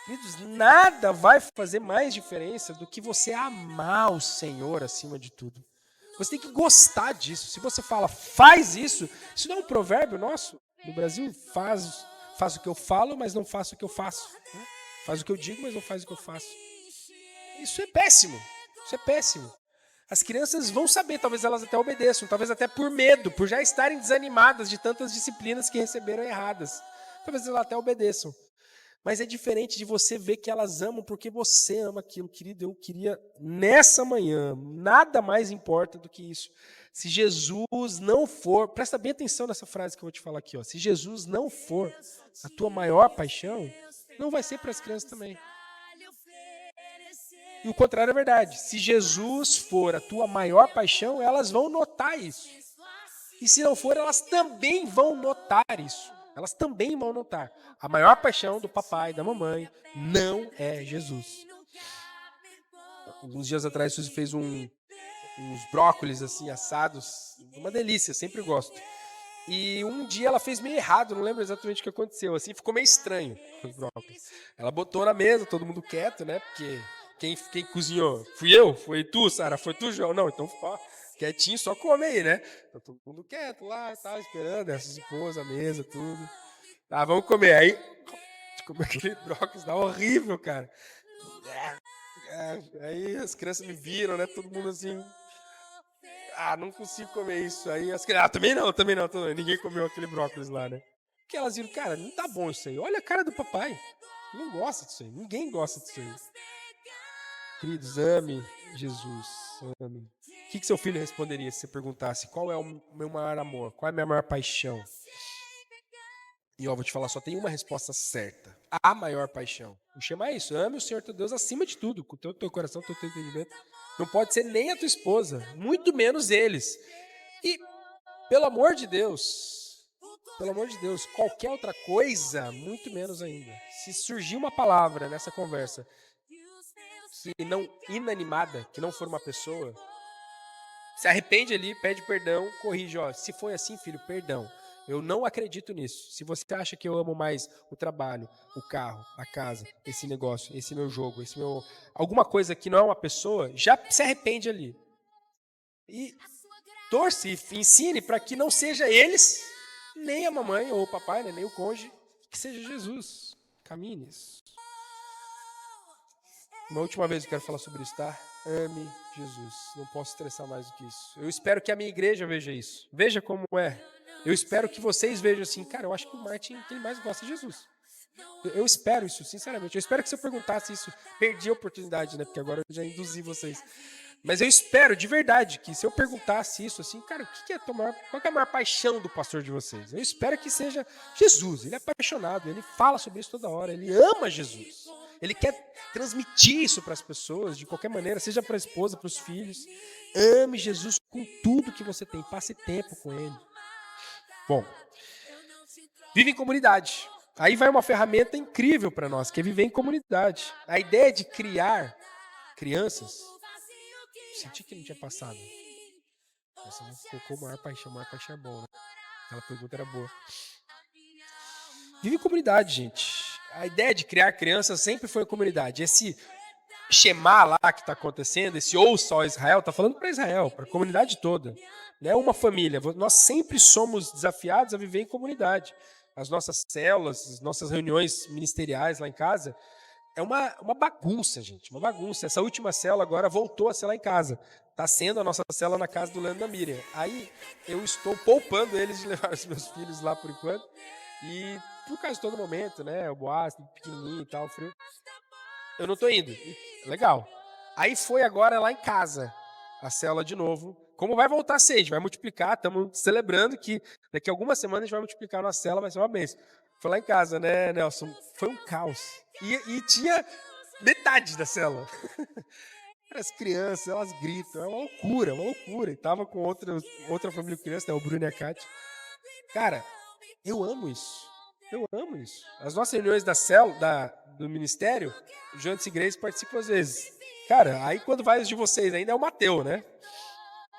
Queridos, nada vai fazer mais diferença do que você amar o Senhor acima de tudo. Você tem que gostar disso. Se você fala, faz isso não é um provérbio nosso no Brasil? Faz o que eu falo, mas não faço o que eu faço. Né? Faz o que eu digo, mas não faz o que eu faço. Isso é péssimo. Isso é péssimo. As crianças vão saber, talvez elas até obedeçam, talvez até por medo, por já estarem desanimadas de tantas disciplinas que receberam erradas. Talvez elas até obedeçam. Mas é diferente de você ver que elas amam porque você ama aquilo, querido. Eu queria, nessa manhã, nada mais importa do que isso. Se Jesus não for, presta bem atenção nessa frase que eu vou te falar aqui, ó. Se Jesus não for a tua maior paixão, não vai ser para as crianças também. E o contrário é verdade. Se Jesus for a tua maior paixão, elas vão notar isso. E se não for, elas também vão notar isso. Elas também vão notar. A maior paixão do papai e da mamãe não é Jesus. Alguns dias atrás, Suzy fez uns brócolis assim assados. Uma delícia, sempre gosto. E um dia ela fez meio errado, não lembro exatamente o que aconteceu. Assim, ficou meio estranho os brócolis. Ela botou na mesa, todo mundo quieto, né? Porque quem cozinhou? Fui eu? Foi tu, Sara? Foi tu, João? Não, então ó, quietinho, só come aí, né? Então, todo mundo quieto lá, tava esperando, essas esposas, a mesa, tudo. Tá, vamos comer. Aí, comer aquele brócolis, tá horrível, cara. Aí as crianças me viram, né? Todo mundo assim. Não consigo comer isso. Aí as crianças, também não. Ninguém comeu aquele brócolis lá, né? Porque elas viram, cara, não tá bom isso aí. Olha a cara do papai. Não gosta disso aí. Ninguém gosta disso aí. Queridos, ame Jesus. Ame. O que seu filho responderia se você perguntasse qual é o meu maior amor? Qual é a minha maior paixão? E vou te falar, só tem uma resposta certa. A maior paixão. O chama é isso. Ame o Senhor teu Deus acima de tudo. Com o teu coração, com o teu entendimento. Não pode ser nem a tua esposa. Muito menos eles. E, pelo amor de Deus, qualquer outra coisa, muito menos ainda. Se surgir uma palavra nessa conversa que não inanimada, que não for uma pessoa, se arrepende ali, pede perdão, corrige. Se foi assim, filho, perdão. Eu não acredito nisso. Se você acha que eu amo mais o trabalho, o carro, a casa, esse negócio, esse meu jogo, alguma coisa que não é uma pessoa, já se arrepende ali. E torce, ensine para que não seja eles, nem a mamãe ou o papai, né, nem o cônjuge, que seja Jesus. Caminhe nisso. Uma última vez eu quero falar sobre isso, tá? Ame Jesus. Não posso estressar mais do que isso. Eu espero que a minha igreja veja isso. Veja como é. Eu espero que vocês vejam assim, cara, eu acho que o Martin quem mais gosta de Jesus. Eu espero isso, sinceramente. Eu espero que se eu perguntasse isso, perdi a oportunidade, né? Porque agora eu já induzi vocês. Mas eu espero, de verdade, que se eu perguntasse isso, assim, cara, qual que é a maior paixão do pastor de vocês? Eu espero que seja Jesus. Ele é apaixonado, ele fala sobre isso toda hora, ele ama Jesus. Ele quer transmitir isso para as pessoas, de qualquer maneira, seja para a esposa, para os filhos. Ame Jesus com tudo que você tem, passe tempo com ele. Bom, vive em comunidade. Aí vai uma ferramenta incrível para nós, que é viver em comunidade. A ideia de criar crianças. Senti que não tinha passado. Você não colocou maior paixão é bom, né? Aquela pergunta era boa. Vive em comunidade, gente. A ideia de criar crianças sempre foi em comunidade. Esse Shema lá que está acontecendo, esse ouça, ó Israel, está falando para Israel, para a comunidade toda. Não é uma família. Nós sempre somos desafiados a viver em comunidade. As nossas células, as nossas reuniões ministeriais lá em casa, é uma bagunça, gente, uma bagunça. Essa última célula agora voltou a ser lá em casa. Está sendo a nossa célula na casa do Leandro e da Miriam. Aí eu estou poupando eles de levar os meus filhos lá por enquanto. E por causa de todo momento, né? O Boaz, pequenininho e tal, frio. Eu não estou indo. Legal. Aí foi agora lá em casa a célula de novo. Como vai voltar a ser? A gente vai multiplicar. Estamos celebrando que daqui a algumas semanas a gente vai multiplicar a nossa célula, vai ser uma bênção. Foi lá em casa, né, Nelson? Foi um caos. E tinha metade da célula. As crianças, elas gritam. É uma loucura, uma loucura. E tava com outra família de crianças, né, o Bruno e a Kátia. Cara, eu amo isso. Eu amo isso. As nossas reuniões da célula, do ministério, o Jantes e Grace participam às vezes. Cara, aí quando vai os de vocês ainda é o Mateu, né?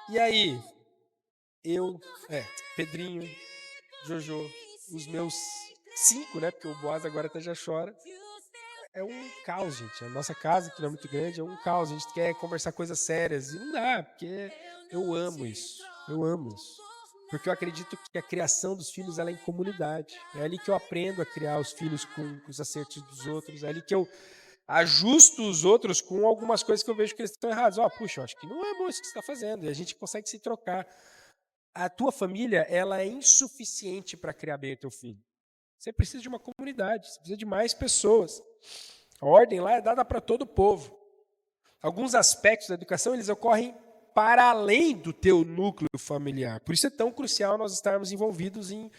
E aí, Pedrinho, Jojo, os meus 5, né? Porque o Boaz agora até já chora. É um caos, gente. A nossa casa, que não é muito grande, é um caos. A gente quer conversar coisas sérias. E não dá, porque eu amo isso. Eu amo isso. Porque eu acredito que a criação dos filhos ela é em comunidade. É ali que eu aprendo a criar os filhos com os acertos dos outros. É ali que eu ajusto os outros com algumas coisas que eu vejo que eles estão errados. Puxa, eu acho que não é bom isso que você está fazendo. E a gente consegue se trocar. A tua família ela é insuficiente para criar bem o teu filho. Você precisa de uma comunidade, você precisa de mais pessoas. A ordem lá é dada para todo o povo. Alguns aspectos da educação eles ocorrem para além do teu núcleo familiar. Por isso é tão crucial nós estarmos envolvidos em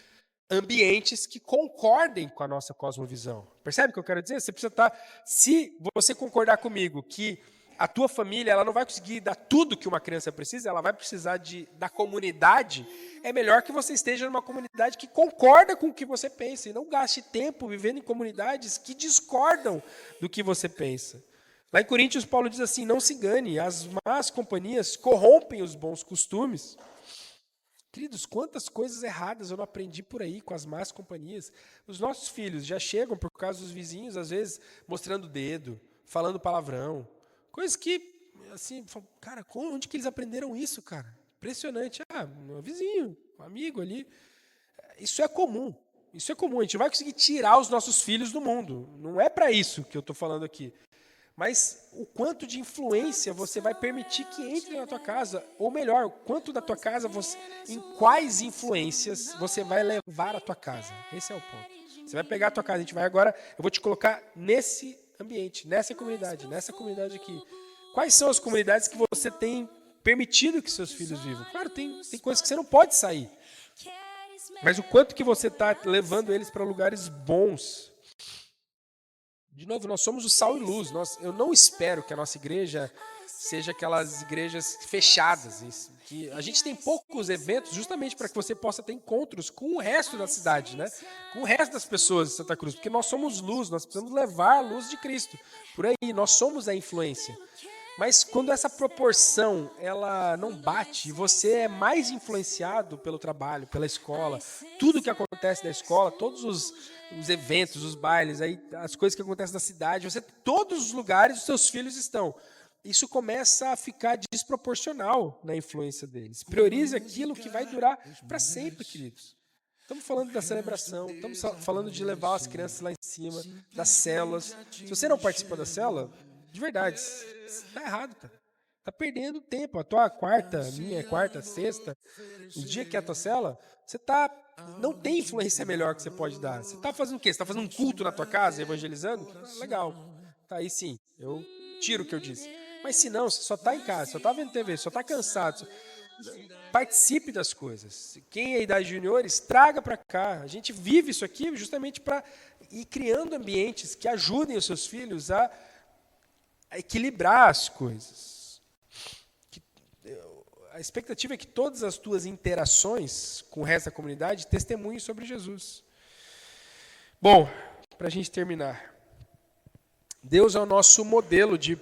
ambientes que concordem com a nossa cosmovisão. Percebe o que eu quero dizer? Você precisa estar. Se você concordar comigo que a tua família ela não vai conseguir dar tudo que uma criança precisa, ela vai precisar da comunidade, é melhor que você esteja numa comunidade que concorda com o que você pensa e não gaste tempo vivendo em comunidades que discordam do que você pensa. Lá em Coríntios, Paulo diz assim, não se engane, as más companhias corrompem os bons costumes. Queridos, quantas coisas erradas eu não aprendi por aí com as más companhias. Os nossos filhos já chegam, por causa dos vizinhos, às vezes, mostrando o dedo, falando palavrão. Coisas que, assim, cara, onde que eles aprenderam isso, cara? Impressionante. Meu vizinho, um amigo ali. Isso é comum. Isso é comum. A gente vai conseguir tirar os nossos filhos do mundo. Não é para isso que eu estou falando aqui. Mas o quanto de influência você vai permitir que entre na tua casa, ou melhor, o quanto da tua casa, em quais influências você vai levar a tua casa. Esse é o ponto. Você vai pegar a tua casa, a gente vai agora, eu vou te colocar nesse ambiente, nessa comunidade aqui. Quais são as comunidades que você tem permitido que seus filhos vivam? Claro, tem coisas que você não pode sair. Mas o quanto que você está levando eles para lugares bons. De novo, nós somos o sal e luz. Eu não espero que a nossa igreja seja aquelas igrejas fechadas. Que a gente tem poucos eventos justamente para que você possa ter encontros com o resto da cidade, né? Com o resto das pessoas de Santa Cruz. Porque nós somos luz, nós precisamos levar a luz de Cristo. Por aí, nós somos a influência. Mas quando essa proporção ela não bate, você é mais influenciado pelo trabalho, pela escola, tudo que acontece na escola, todos os eventos, os bailes, aí, as coisas que acontecem na cidade, todos os lugares os seus filhos estão. Isso começa a ficar desproporcional na influência deles. Priorize aquilo que vai durar para sempre, queridos. Estamos falando da celebração, estamos falando de levar as crianças lá em cima, das células. Se você não participa da célula, De verdade. Você tá errado, cara. Tá perdendo tempo. A tua quarta, minha quarta, sexta, o dia que é a tua cela, você tá. Não tem influência melhor que você pode dar. Você tá fazendo o quê? Você tá fazendo um culto na tua casa, evangelizando? Legal. Tá aí sim. Eu tiro o que eu disse. Mas se não, você só tá em casa, só tá vendo TV, só tá cansado. Participe das coisas. Quem é idade juniores, traga para cá. A gente vive isso aqui justamente para ir criando ambientes que ajudem os seus filhos a equilibrar as coisas. A expectativa é que todas as tuas interações com o resto da comunidade testemunhem sobre Jesus. Bom, para a gente terminar. Deus é o nosso modelo de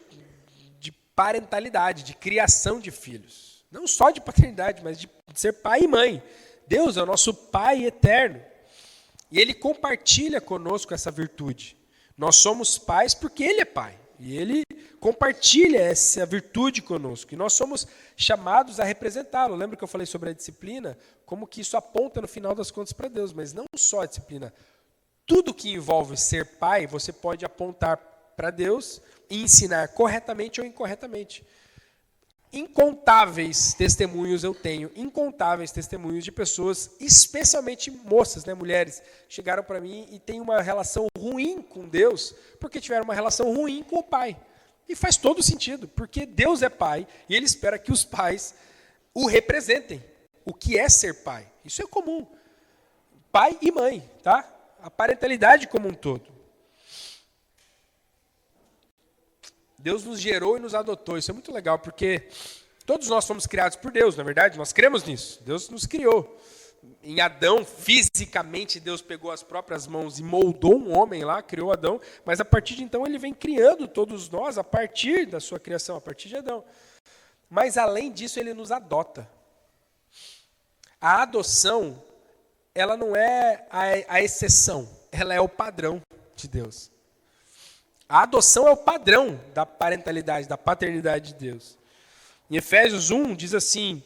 parentalidade, de criação de filhos. Não só de paternidade, mas de ser pai e mãe. Deus é o nosso Pai eterno. E Ele compartilha conosco essa virtude. Nós somos pais porque Ele é Pai. E Ele compartilha essa virtude conosco. E nós somos chamados a representá-lo. Lembra que eu falei sobre a disciplina? Como que isso aponta no final das contas para Deus. Mas não só a disciplina. Tudo que envolve ser pai, você pode apontar para Deus e ensinar corretamente ou incorretamente. Incontáveis testemunhos eu tenho, incontáveis testemunhos de pessoas, especialmente moças, né, mulheres, chegaram para mim e têm uma relação ruim com Deus, porque tiveram uma relação ruim com o pai. E faz todo sentido, porque Deus é pai e Ele espera que os pais o representem. O que é ser pai? Isso é comum. Pai e mãe, tá? A parentalidade como um todo. Deus nos gerou e nos adotou. Isso é muito legal, porque todos nós fomos criados por Deus, na verdade, nós cremos nisso. Deus nos criou. Em Adão, fisicamente, Deus pegou as próprias mãos e moldou um homem lá, criou Adão, mas a partir de então Ele vem criando todos nós a partir da sua criação, a partir de Adão. Mas além disso, Ele nos adota. A adoção, ela não é a exceção, ela é o padrão de Deus. A adoção é o padrão da parentalidade, da paternidade de Deus. Em Efésios 1 diz assim: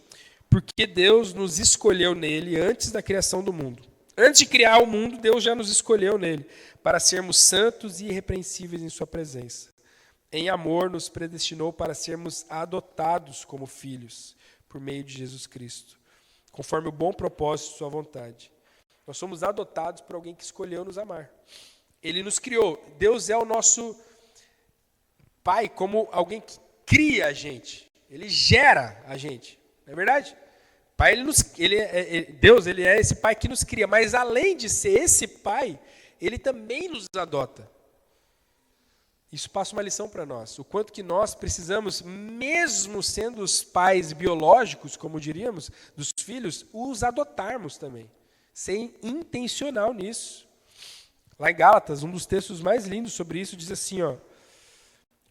porque Deus nos escolheu nele antes da criação do mundo. Antes de criar o mundo, Deus já nos escolheu nele, para sermos santos e irrepreensíveis em sua presença. Em amor, nos predestinou para sermos adotados como filhos, por meio de Jesus Cristo, conforme o bom propósito de sua vontade. Nós somos adotados por alguém que escolheu nos amar. Ele nos criou. Deus é o nosso pai, como alguém que cria a gente. Ele gera a gente. Não é verdade? Pai, Deus, ele é esse pai que nos cria. Mas além de ser esse pai, ele também nos adota. Isso passa uma lição para nós. O quanto que nós precisamos, mesmo sendo os pais biológicos, como diríamos, dos filhos, os adotarmos também. Ser intencional nisso. Lá em Gálatas, um dos textos mais lindos sobre isso, diz assim, ó: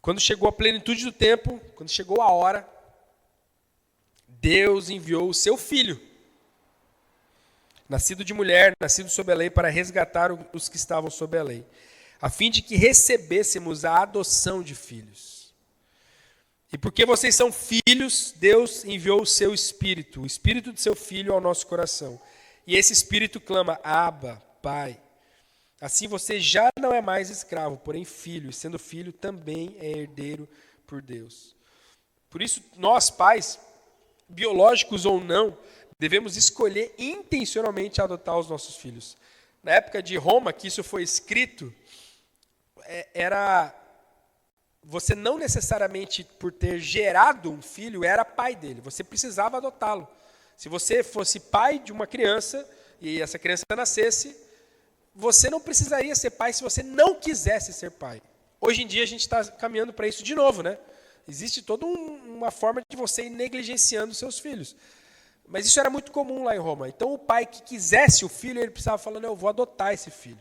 quando chegou a plenitude do tempo, quando chegou a hora, Deus enviou o seu filho, nascido de mulher, nascido sob a lei, para resgatar os que estavam sob a lei, a fim de que recebêssemos a adoção de filhos. E porque vocês são filhos, Deus enviou o seu Espírito, o Espírito de seu Filho ao nosso coração. E esse Espírito clama: Abba, Pai. Assim você já não é mais escravo, porém filho, e sendo filho também é herdeiro por Deus. Por isso, nós pais, biológicos ou não, devemos escolher intencionalmente adotar os nossos filhos. Na época de Roma, que isso foi escrito, você não necessariamente, por ter gerado um filho, era pai dele, você precisava adotá-lo. Se você fosse pai de uma criança e essa criança nascesse, você não precisaria ser pai se você não quisesse ser pai. Hoje em dia a gente está caminhando para isso de novo, né? Existe toda uma forma de você ir negligenciando seus filhos. Mas isso era muito comum lá em Roma. Então o pai que quisesse o filho, ele precisava falar: não, eu vou adotar esse filho.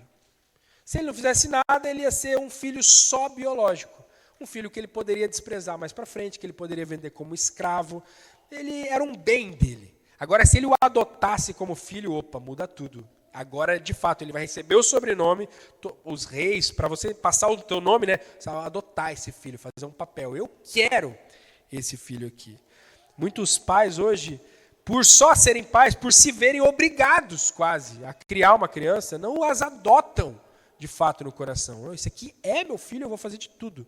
Se ele não fizesse nada, ele ia ser um filho só biológico. Um filho que ele poderia desprezar mais para frente, que ele poderia vender como escravo. Ele era um bem dele. Agora, se ele o adotasse como filho, opa, muda tudo. Agora, de fato, ele vai receber o sobrenome, os reis, para você passar o teu nome, né? Você vai adotar esse filho, fazer um papel. Eu quero esse filho aqui. Muitos pais hoje, por só serem pais, por se verem obrigados quase a criar uma criança, não as adotam de fato no coração. Esse aqui é meu filho, eu vou fazer de tudo.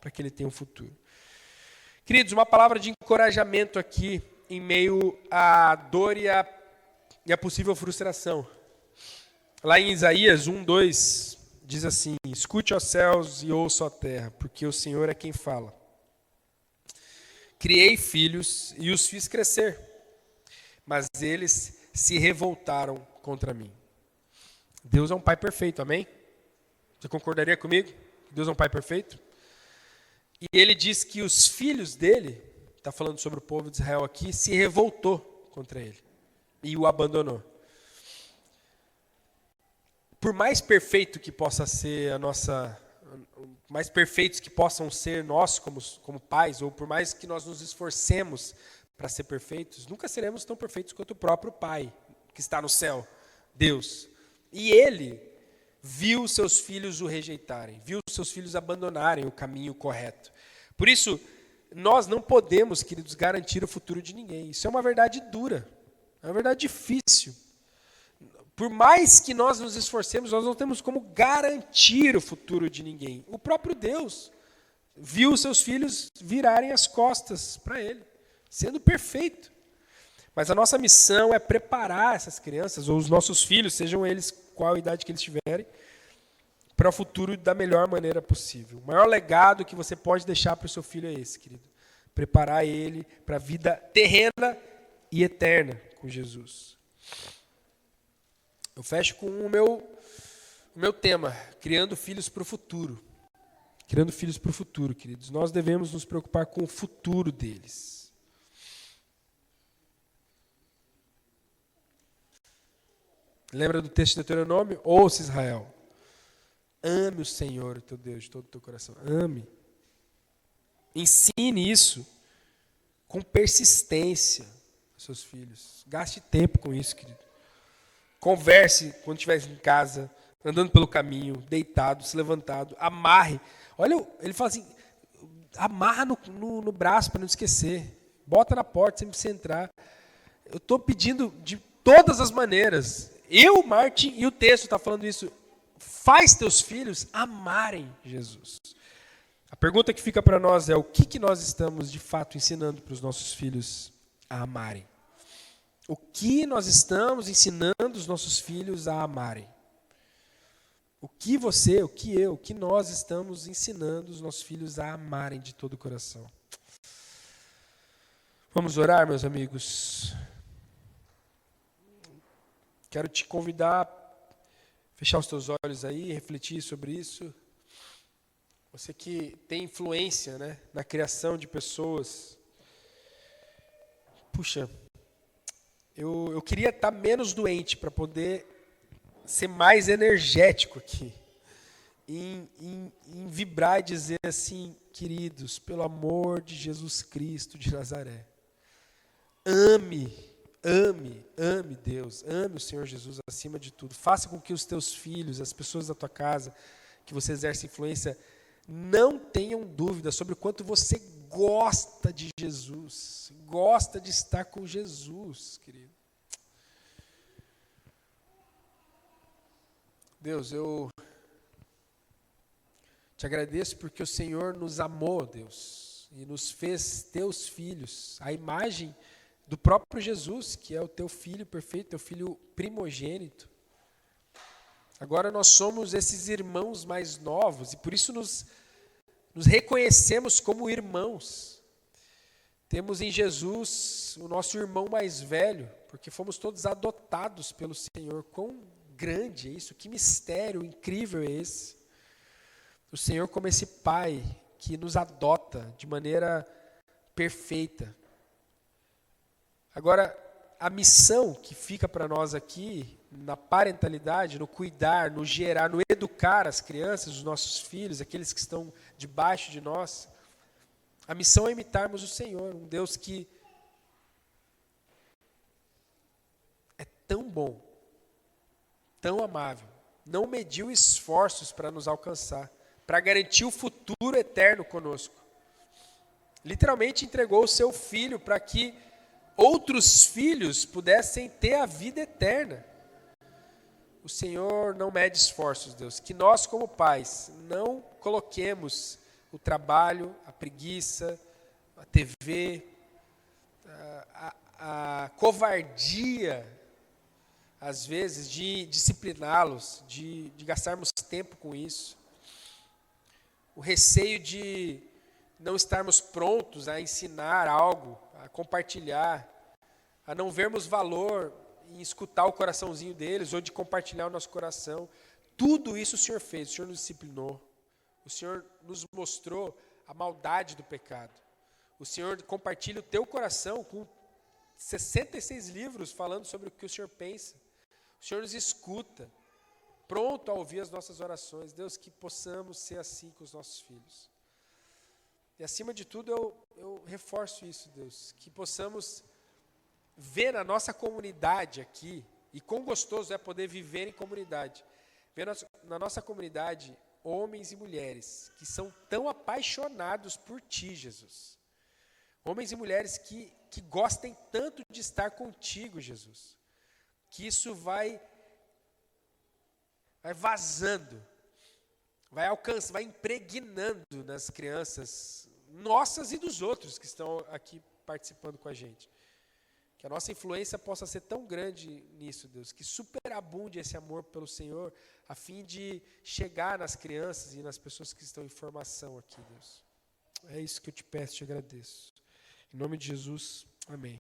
para que ele tenha um futuro. Queridos, uma palavra de encorajamento aqui em meio à dor e à possível frustração. Lá em Isaías 1:2 diz assim: escute, ó céus, e ouça, ó terra, porque o Senhor é quem fala. Criei filhos e os fiz crescer, mas eles se revoltaram contra mim. Deus é um pai perfeito, amém? Você concordaria comigo? Deus é um pai perfeito? E ele diz que os filhos dele, está falando sobre o povo de Israel aqui, se revoltou contra ele e o abandonou. Por mais perfeito que possa ser mais perfeitos que possam ser nós como pais, ou por mais que nós nos esforcemos para ser perfeitos, nunca seremos tão perfeitos quanto o próprio Pai que está no céu, Deus. E ele viu seus filhos o rejeitarem, viu seus filhos abandonarem o caminho correto. Por isso, nós não podemos, queridos, garantir o futuro de ninguém. Isso é uma verdade dura, é uma verdade difícil. Por mais que nós nos esforcemos, nós não temos como garantir o futuro de ninguém. O próprio Deus viu seus filhos virarem as costas para ele, sendo perfeito. Mas a nossa missão é preparar essas crianças, ou os nossos filhos, sejam eles qual a idade que eles tiverem, para o futuro da melhor maneira possível. O maior legado que você pode deixar para o seu filho é esse, querido. Preparar ele para a vida terrena e eterna com Jesus. Eu fecho com o meu tema, criando filhos para o futuro. Criando filhos para o futuro, queridos. Nós devemos nos preocupar com o futuro deles. Lembra do texto de Deuteronômio? Ouça, Israel. Ame o Senhor, o teu Deus, de todo o teu coração. Ame. Ensine isso com persistência aos seus filhos. Gaste tempo com isso, querido. Converse quando estiver em casa, andando pelo caminho, deitado, se levantado. Amarre. Olha, ele fala assim, amarra no braço para não esquecer. Bota na porta sempre que você entrar. Eu estou pedindo de todas as maneiras. Eu, Martin, e o texto está falando isso. Faz teus filhos amarem Jesus. A pergunta que fica para nós é: o que nós estamos de fato ensinando para os nossos filhos a amarem? O que nós estamos ensinando os nossos filhos a amarem? O que você, o que eu, o que nós estamos ensinando os nossos filhos a amarem de todo o coração? Vamos orar, meus amigos? Quero te convidar a fechar os teus olhos aí, refletir sobre isso. Você que tem influência, né, na criação de pessoas. Puxa, eu queria estar menos doente para poder ser mais energético aqui. Em vibrar e dizer assim: queridos, pelo amor de Jesus Cristo de Nazaré, ame Deus, ame o Senhor Jesus acima de tudo. Faça com que os teus filhos, as pessoas da tua casa, que você exerce influência, não tenham dúvida sobre o quanto você gosta de Jesus, gosta de estar com Jesus, querido. Deus, eu te agradeço porque o Senhor nos amou, Deus, e nos fez teus filhos, a imagem do próprio Jesus, que é o teu filho perfeito, teu filho primogênito. Agora nós somos esses irmãos mais novos e por isso nos reconhecemos como irmãos. Temos em Jesus o nosso irmão mais velho, porque fomos todos adotados pelo Senhor. Quão grande é isso, que mistério incrível é esse. O Senhor como esse pai que nos adota de maneira perfeita. Agora, a missão que fica para nós aqui, na parentalidade, no cuidar, no gerar, no educar as crianças, os nossos filhos, aqueles que estão debaixo de nós, a missão é imitarmos o Senhor, um Deus que é tão bom, tão amável, não mediu esforços para nos alcançar, para garantir o futuro eterno conosco. Literalmente entregou o seu filho para que outros filhos pudessem ter a vida eterna. O Senhor não mede esforços, Deus. Que nós, como pais, não coloquemos o trabalho, a preguiça, a TV, a covardia, às vezes, de discipliná-los, de gastarmos tempo com isso, o receio de não estarmos prontos a ensinar algo, a compartilhar, a não vermos valor em escutar o coraçãozinho deles ou de compartilhar o nosso coração. Tudo isso o Senhor fez, o Senhor nos disciplinou, o Senhor nos mostrou a maldade do pecado. O Senhor compartilha o teu coração com 66 livros falando sobre o que o Senhor pensa. O Senhor nos escuta, pronto a ouvir as nossas orações. Deus, que possamos ser assim com os nossos filhos. E acima de tudo, eu reforço isso, Deus, que possamos ver na nossa comunidade aqui, e quão gostoso é poder viver em comunidade, ver na nossa comunidade homens e mulheres que são tão apaixonados por Ti, Jesus. Homens e mulheres que gostem tanto de estar contigo, Jesus. Que isso vai vazando, vai alcançando, vai impregnando nas crianças nossas e dos outros que estão aqui participando com a gente. Que a nossa influência possa ser tão grande nisso, Deus, que superabunde esse amor pelo Senhor, a fim de chegar nas crianças e nas pessoas que estão em formação aqui, Deus. É isso que eu te peço, te agradeço. Em nome de Jesus, amém.